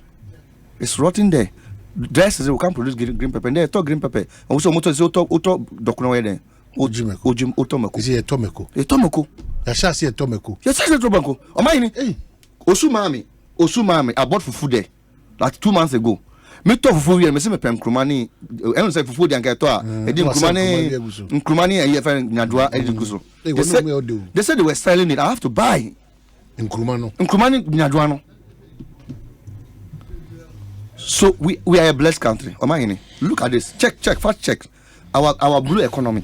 is rotting there. Dry season we can produce green pepper. And they talk green pepper. Also, motor is auto dokuno there. Ojim otomeko. Is it a tomeko? A tomeko. Yasha see a tomeko. Yes, a tomeko. Am I in? Hey, Osumami. I bought fufu there like 2 months ago. Me to fufu here. Me say me pem krumani. I don't say fufu dianke to a. Edim krumani e yefa nyadua ediguso. They said they were selling it. I have to buy. Nkrumani nyadua no. So we are a blessed country. Look at this. Check, fast check. Our blue economy,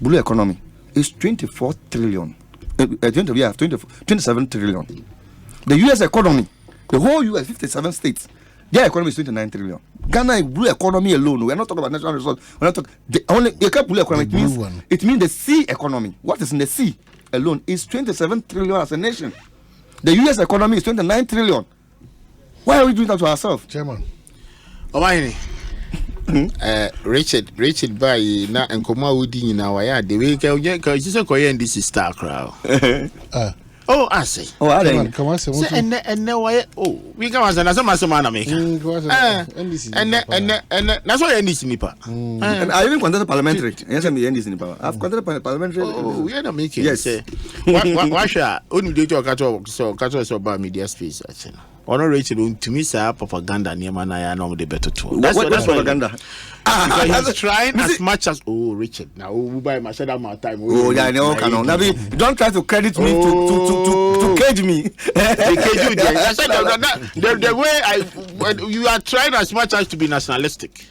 blue economy is 24 trillion. 27 trillion. The U.S. economy, the whole U.S. 57 states, their economy is 29 trillion. Ghana blue economy alone. We are not talking about national resources. We are not talking. The blue economy it means the sea economy. What is in the sea alone is 27 trillion as a nation. The U.S. economy is 29 trillion. Why are we doing that to ourselves? Chairman. Richard by na nkoma wudi nyina wa ya de we ka just koye this is star crowd. Oh, I say. Oh, I Chairman, come on, say and why we come as na some na make. And that's why NDC nipa. And I even contested parliamentary. Yes, I'm NDC nipa. I've contested parliamentary. Oh, we are not making. Yes. Why sha only dey talk so about media space actually. Ono Rachel to me say propaganda near man I know the better too. That's propaganda. Because he's trying as much as Richard. Now we buy my shut my time. Oh yeah, no canon. Now don't try to credit me to cage me. They cage you there. I said the way you are trying as much as to be nationalistic.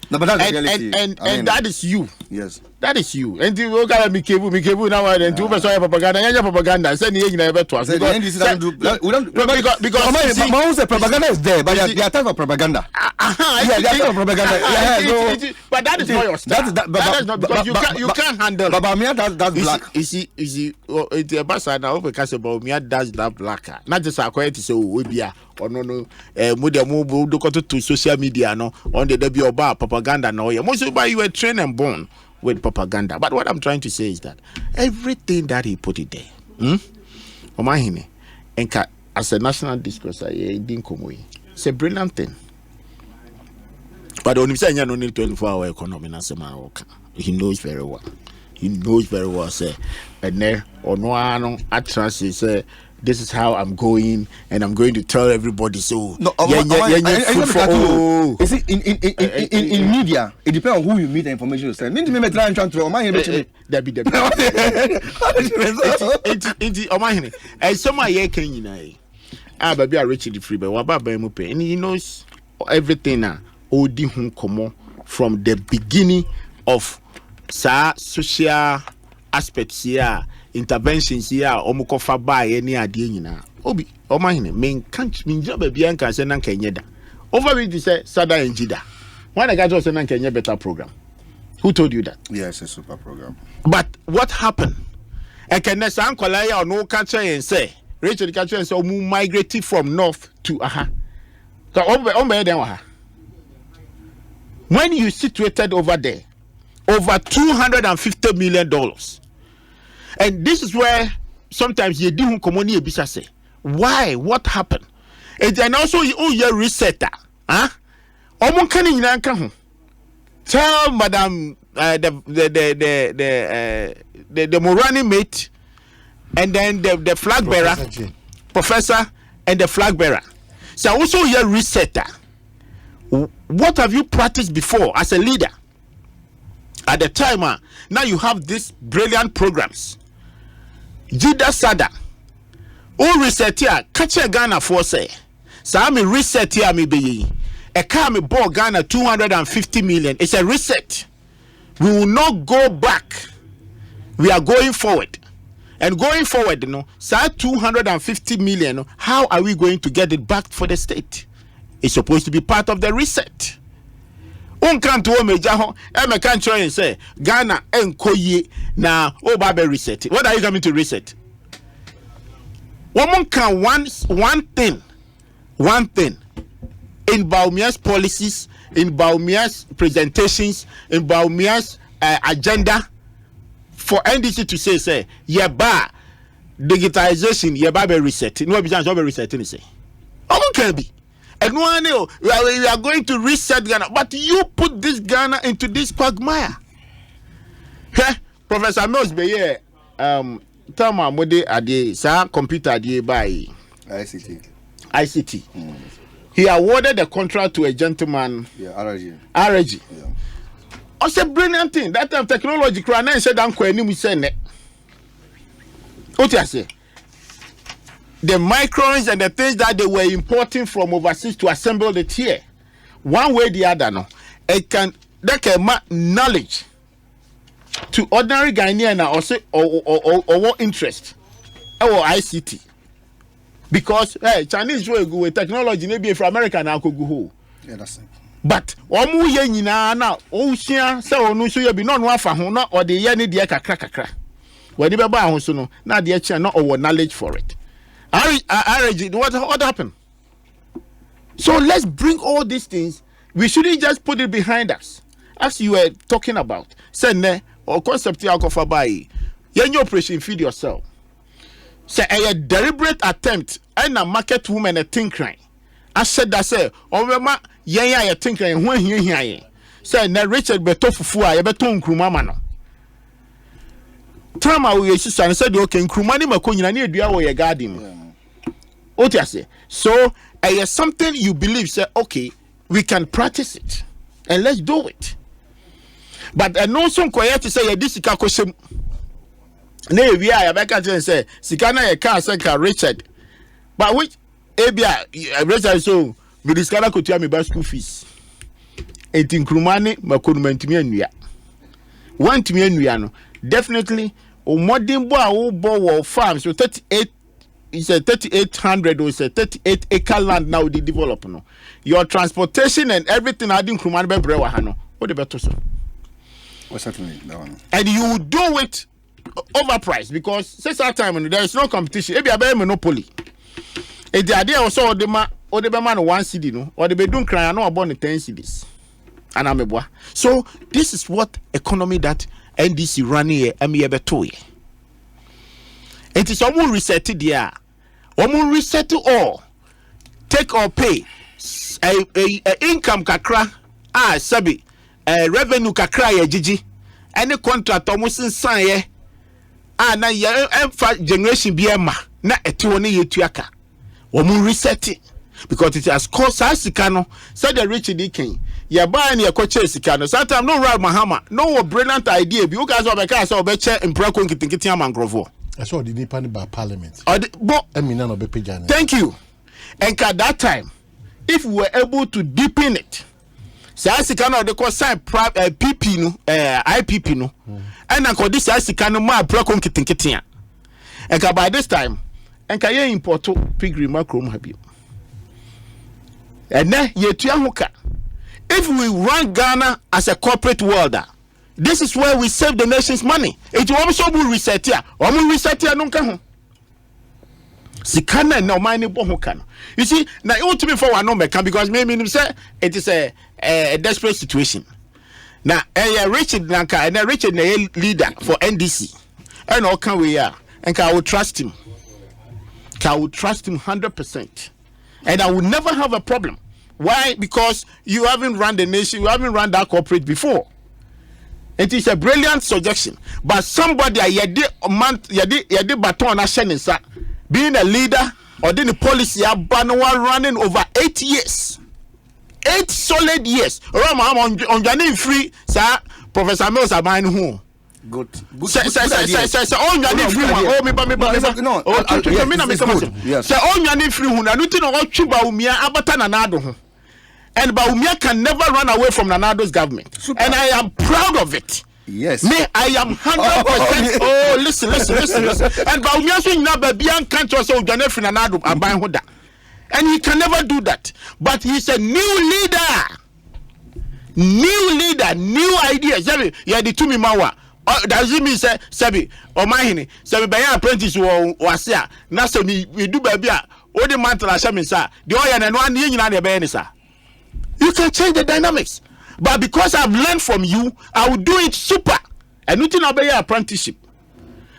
No, but that's the reality. And that is you. Yes. That is you. And you go to Mikebu now and two person propaganda. And propaganda. Send you never to us. We don't because my propaganda is there, but they are type of propaganda. Yeah, they are type of propaganda. But that is not your style. That is not because you can't handle. But me that's black. Is he? It's a bastard now because about me that's that black. Not just acquired to say we be or no move to social media no on the debut about propaganda no. Most of you were trained and born with propaganda. But what I'm trying to say is that everything that he put it there, as a national discourse, it's a brilliant thing. But when you say you don't need 24-hour economy, he knows very well. He knows very well, say, and there or no, I trust he say. This is how I'm going, and I'm going to tell everybody. So, no, you see, in media, it depends on who you meet and information you send. Me me try and transfer. That be the. And some are here can you know? Baby, I reach the free, but what about Bemupe? And he knows everything now. Odi hum komo from the beginning of social aspects here. Interventions here, omukofa by any idea, you know. Obi, oh my main can't mean job a bianca and Kenya. Over with this Sada and Jida. Why the guy was an Kenya better program? Who told you that? Yes, a super program. But what happened? I can uncle or no catcher and say, Rachel catcher and so migrated from north to when you situated over there, over $250 million. And this is where sometimes you do commoni bisa say, why? What happened? And also you resetter, huh? Omon kan nyina nka ho. Tell Madam the Morani mate, and then the flag bearer, professor, and the flag bearer. So also you resetter. What have you practiced before as a leader? At the time, now you have these brilliant programs. Jida Sada, who reset here, catch a Ghana for say, so reset here, me be a car me bought Ghana 250 million. It's a reset. we will not go back. We are going forward. And going forward, you know, say 250 million, how are we going to get it back for the state? It's supposed to be part of the reset. Can't say Ghana and Koye now Babe reset. What are you coming to reset? Woman can one thing in Baumia's policies, in Baumia's presentations, in Baumia's agenda for NDC to say yeba digitization yeba be reset. No be chance be resetting say. Can be. And one we are going to reset Ghana, but you put this Ghana into this quagmire. Professor Mills be here tama mode ade sa computer ade by ICT. He awarded the contract to a gentleman, RG. Yeah. It's a brilliant thing. That time technology crane said uncle any we say ne. What you say? The microns and the things that they were importing from overseas to assemble it here. One way or the other, no. It can knowledge to ordinary Ghanaian or what interest or ICT. Because Chinese way go with technology, maybe from America now go go. Yeah, that's it. But omu ye nyina na ohia se onu so ye bi no afa ho na ode ye ne de kakra. Wadi be ba ho so no na de chia no owo knowledge for it. What happened? So let's bring all these things. We shouldn't just put it behind us. As you were talking about, say ne or concept alcofa by your operation feed yourself. Say a deliberate attempt and a market woman a think crime. I said that say over I think when he say na Richard beto fufu a beto nkruma ma no. Trama we sister said okay nkruma ni makonyina na edua wo ye garden. What you say? So, something you believe, say, okay, we can practice it and let's do it. But I know some quiet to say, this is Kakoshem. Nay, we are back and say, Sikana, a car, Sanka, Richard. But which, Abia, Richard, so, we discover could tell me about school fees. 18 Krumani, Makumentimian. 1 to me, definitely, or modern boy farms, so 38. It's a 3,800 or it's a 38 acre land now they develop. No, your transportation and everything I didn't command by Brewahano. What the better so? Well, certainly, that one. And you do it overpriced because since that time there is no competition. Maybe a better monopoly. And the idea also the man 1 CD no or the bedroom cry no about 10 CDs. And I'm a boy. So this is what economy that NDC running here and me beto. It is almost resetted there. Almost reset to all. Take or pay. A income kakra. Sabi. Revenue kakra ye jiji. Any contract almost inside ye. Na ye generation BMA. Na etiwoni ye tuyaka. Almost reset it. Because it has caused us sikano. Said the rich dikin. Ye buy ni ye koche sikano. Sometimes no Ralph Mahama. No brilliant idea. You guys are because of beche in Praco Kitinkitia Mangrovo. I saw the Nipan by Parliament. Thank you. And at that time, if we were able to deepen it, say I see kind of the course sign PP no, IPP no, and I call this I see kind of my procon kitinkitia. And by this time, and can you import pigry macro have you? And then yetuamuka. If we run Ghana as a corporate worlder. This is where we save the nation's money. It will also be reset here. Omu reset here no kan ho. Sikana na omani bo ho kan. You see, now you want to be for one no can because maybe say it is a desperate situation. Now, Richard Nanka and Richard leader for NDC. And all can we are and I will trust him. I will trust him 100%. And I will never have a problem. Why? Because you haven't run the nation, you haven't run that corporate before. It is a brilliant suggestion, but somebody yadi baton ashenisa being a leader or doing the policy running over 8 years, 8 solid years. On Johnny free, sir, Professor Mills are mine who. Good. Say on Johnny free one. Oh, me. Oh, yes. Say on Johnny free one. I don't know what chuba umia abata na nado. And Baumia can never run away from Nanado's government. Super. And I am proud of it. Yes. Me, I am 100%. Oh, listen. And Baumia so na babian can't also Ghana for Nanado and buy Hoda. And he can never do that. But he's a new leader. New ideas. Yeah, the two mawa. Does it mean say Sabi or my Sabi by apprentice was here. Now so we do baby. All the mantle as sir. The oil and 1 year in the benesa. You can change the dynamics. But because I've learned from you, I will do it super. And nothing about your apprenticeship.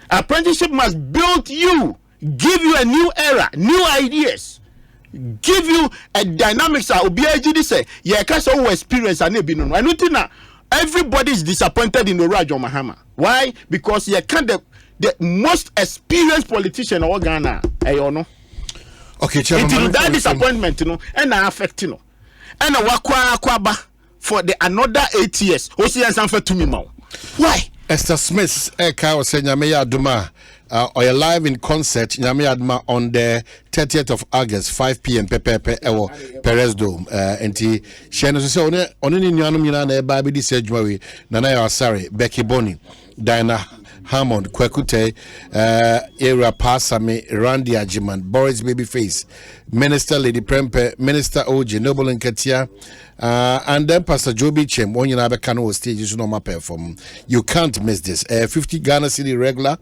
Apprenticeship must build you, give you a new era, new ideas. Give you a dynamics that will be able to say, yeah, because of experience and everybody is disappointed in the Rajo Mahama. Why? Because you can't the most experienced politician of Ghana. No. Okay, Chairman. That disappointment, and I affect and a wakwa for the another 8 years. Why? Esther Smith, Eka was saying Yameya Duma. Or live in concert Nyamiadma on the 30th of August 5 p.m. Pepe Ewo Perez Dome enti sheno so one ni nuanum nyina na eba bi di sejmawi Nana Asare Becky Boni Diana Hammond Kwekute Era Pasame Randy Ajiman Boris Babyface Minister Lady Prempe Minister OJ Noble Nketia and then Pastor Joby Chem when you have a stage no ma perform. You can't miss this. 50 Ghana City regular,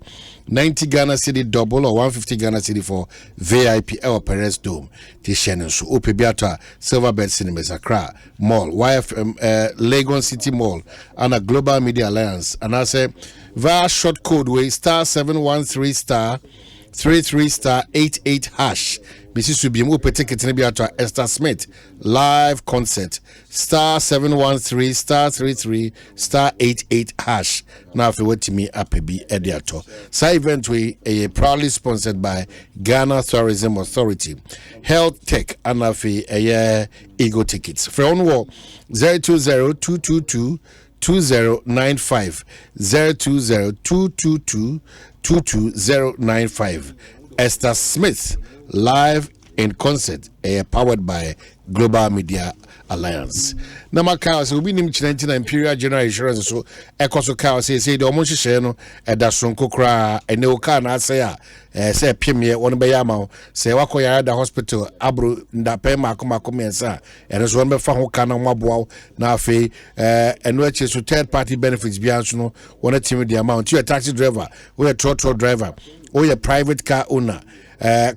90 Ghana City double or 150 Ghana City for VIP or Perez Dome. Tishanen so Opebiata Silverbird Cinemas Accra Mall, YFM Lagos City Mall and a Global Media Alliance. And I say via short code way *713*33*88#. Mrs. Subium will ticket in to Esther Smith live concert *713*33*88#. Now if you wait to me up a be editor. Side event we proudly sponsored by Ghana Tourism Authority, Health Tech and a Ego Tickets. For on wall 020-222-2095 020-222-22095. Esther Smith live in concert powered by Global Media Alliance. Namaka so we nim chinentina Imperial General Insurance so ekoso ka say the omonhye hye no eda sonko kra ene o ka na say say pemie won be yama say wakoya da hospital abro ndape makoma mensa ene so won be fa ho ka na maboa na afi eno achi so third party benefits bia so no won team the amount you a taxi driver we a truck driver or a private car owner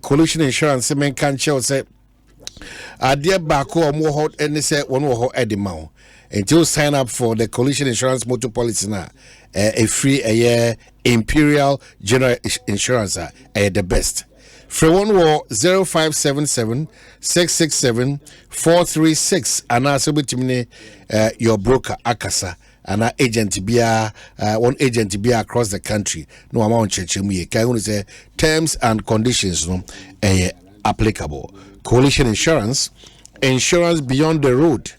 collision insurance men can show say dear back or more hot and say one more Eddie Mao until sign up for the collision insurance motor policy now a free a year Imperial General Insurance the best. For one war 0577 667 436 and also between your broker Akasa and our agent be one agent be across the country. No amount church me can say terms and conditions no applicable. Coalition insurance, insurance beyond the road,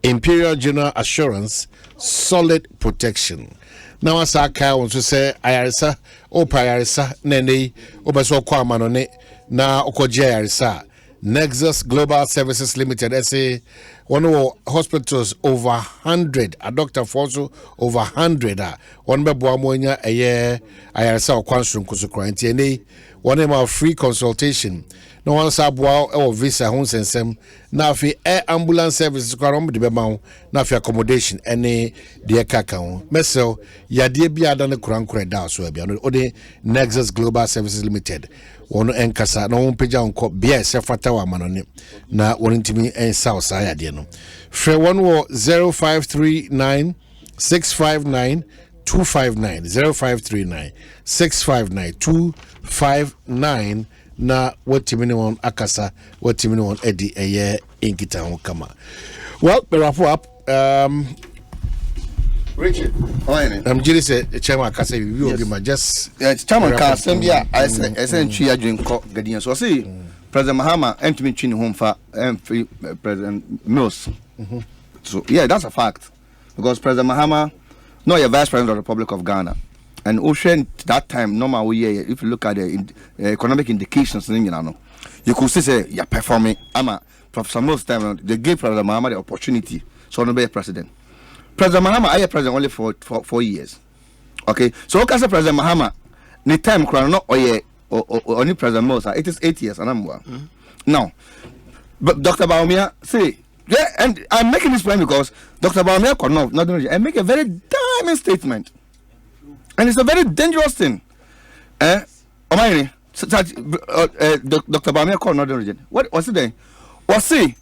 Imperial General Assurance, solid protection. Now as I want to say ayarisa o payarisa nene obeso kwa manone na okoje ayarisa. Nexus Global Services Limited, say one of hospitals over 100, a doctor for also over 100. One be boamonya a year, ayarisa o kwansum kusukranti one of our free consultation. No one sabwa or visa home sensem. Now fi air ambulance services kwarom de bema na fi accommodation any de kakao. Meso ya de bia da ne kurankure da so bia no ode Nexus Global Services Limited. One enkasa na won peja onko bia se fata wa manone na won ntimi en south ya de no. Free one wo 0539 659 259 0539 659 259 na watimini won akasa watimini won edi eye inkita ho kama. Well, the wrap up Richard, I'm just say chairman akasa we will be just chairman ka sembia I say ntwi adwenko gadian so say President Mahama entimi twi ne ho mfa President Mills. So yeah, that's a fact because President Mahama no your vice president of the Republic of Ghana. And ocean that time normal if you look at the economic indications you you could say you're performing. Professor most time they gave President Mahama the opportunity so no be president. President Mahama I president only for 4 years. Okay, so okay, say President Mahama the time crown not only President Mosa it is 8 years and I'm now. But Dr. Baumia say and I'm making this point because Dr. Baumia could not and make a very damning statement, and it's a very dangerous thing. Dr. Baumia called Northern Region. What was it then? Was see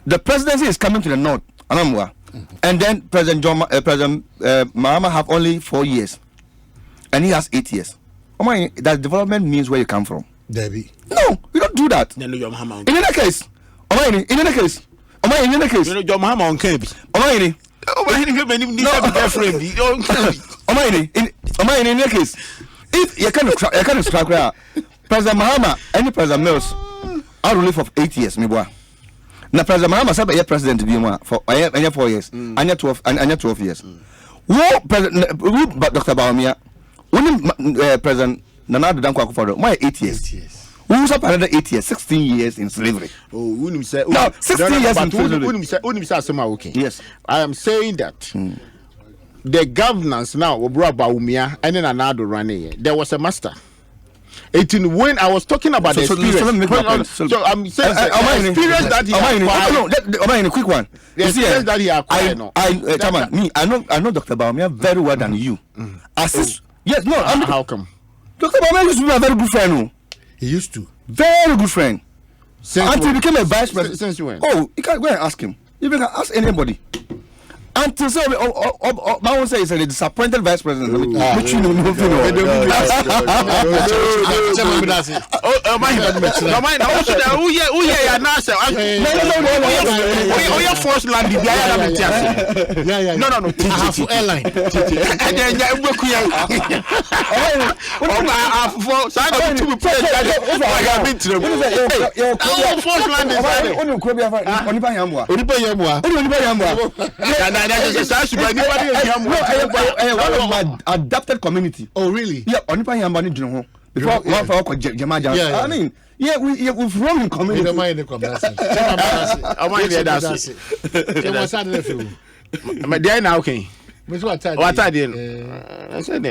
the presidency is coming to the north, Anambra, and then President Mahama have only 4 years, and he has 8 years. That development means where you come from. Debbie. No, we don't do that. In any case, in any case, you know your Mahama on Kebi. In any case, if you can strike President Mahama, any President Mills, I will live for 8 years, me boy. Now President Mahama said be president to be for 4 years, and 12 years. But Dr. Baumia, President Nana Dankwa Akufo-Addo, why 8 years? Who's up another 8 years, 16 years in slavery? Oh, say, no, 16 years in slavery. Yes, I am saying that the governance now, Baumia, and then another running. There was a master. When I was talking about the experience, so I'm saying the experience that he acquired. A quick one. The experience that he acquired. I know Dr. Baumia very well than you. Yes, no. How come? Dr. Baumia used to be a very good friend. He used to. Very good friend. Until he became a vice president. Since when? Oh, you can't go and ask him. You can ask anybody. Until so, I won't say he's a disappointed vice president. Which you know. Oh, first land. No. Airline. Adapted community. Oh, really? Yeah, Onipa Yambani Juno. Before one for Jamaja. I mean, we've run in community. Don't mind the community. My dear, now, okay. What I did. I said,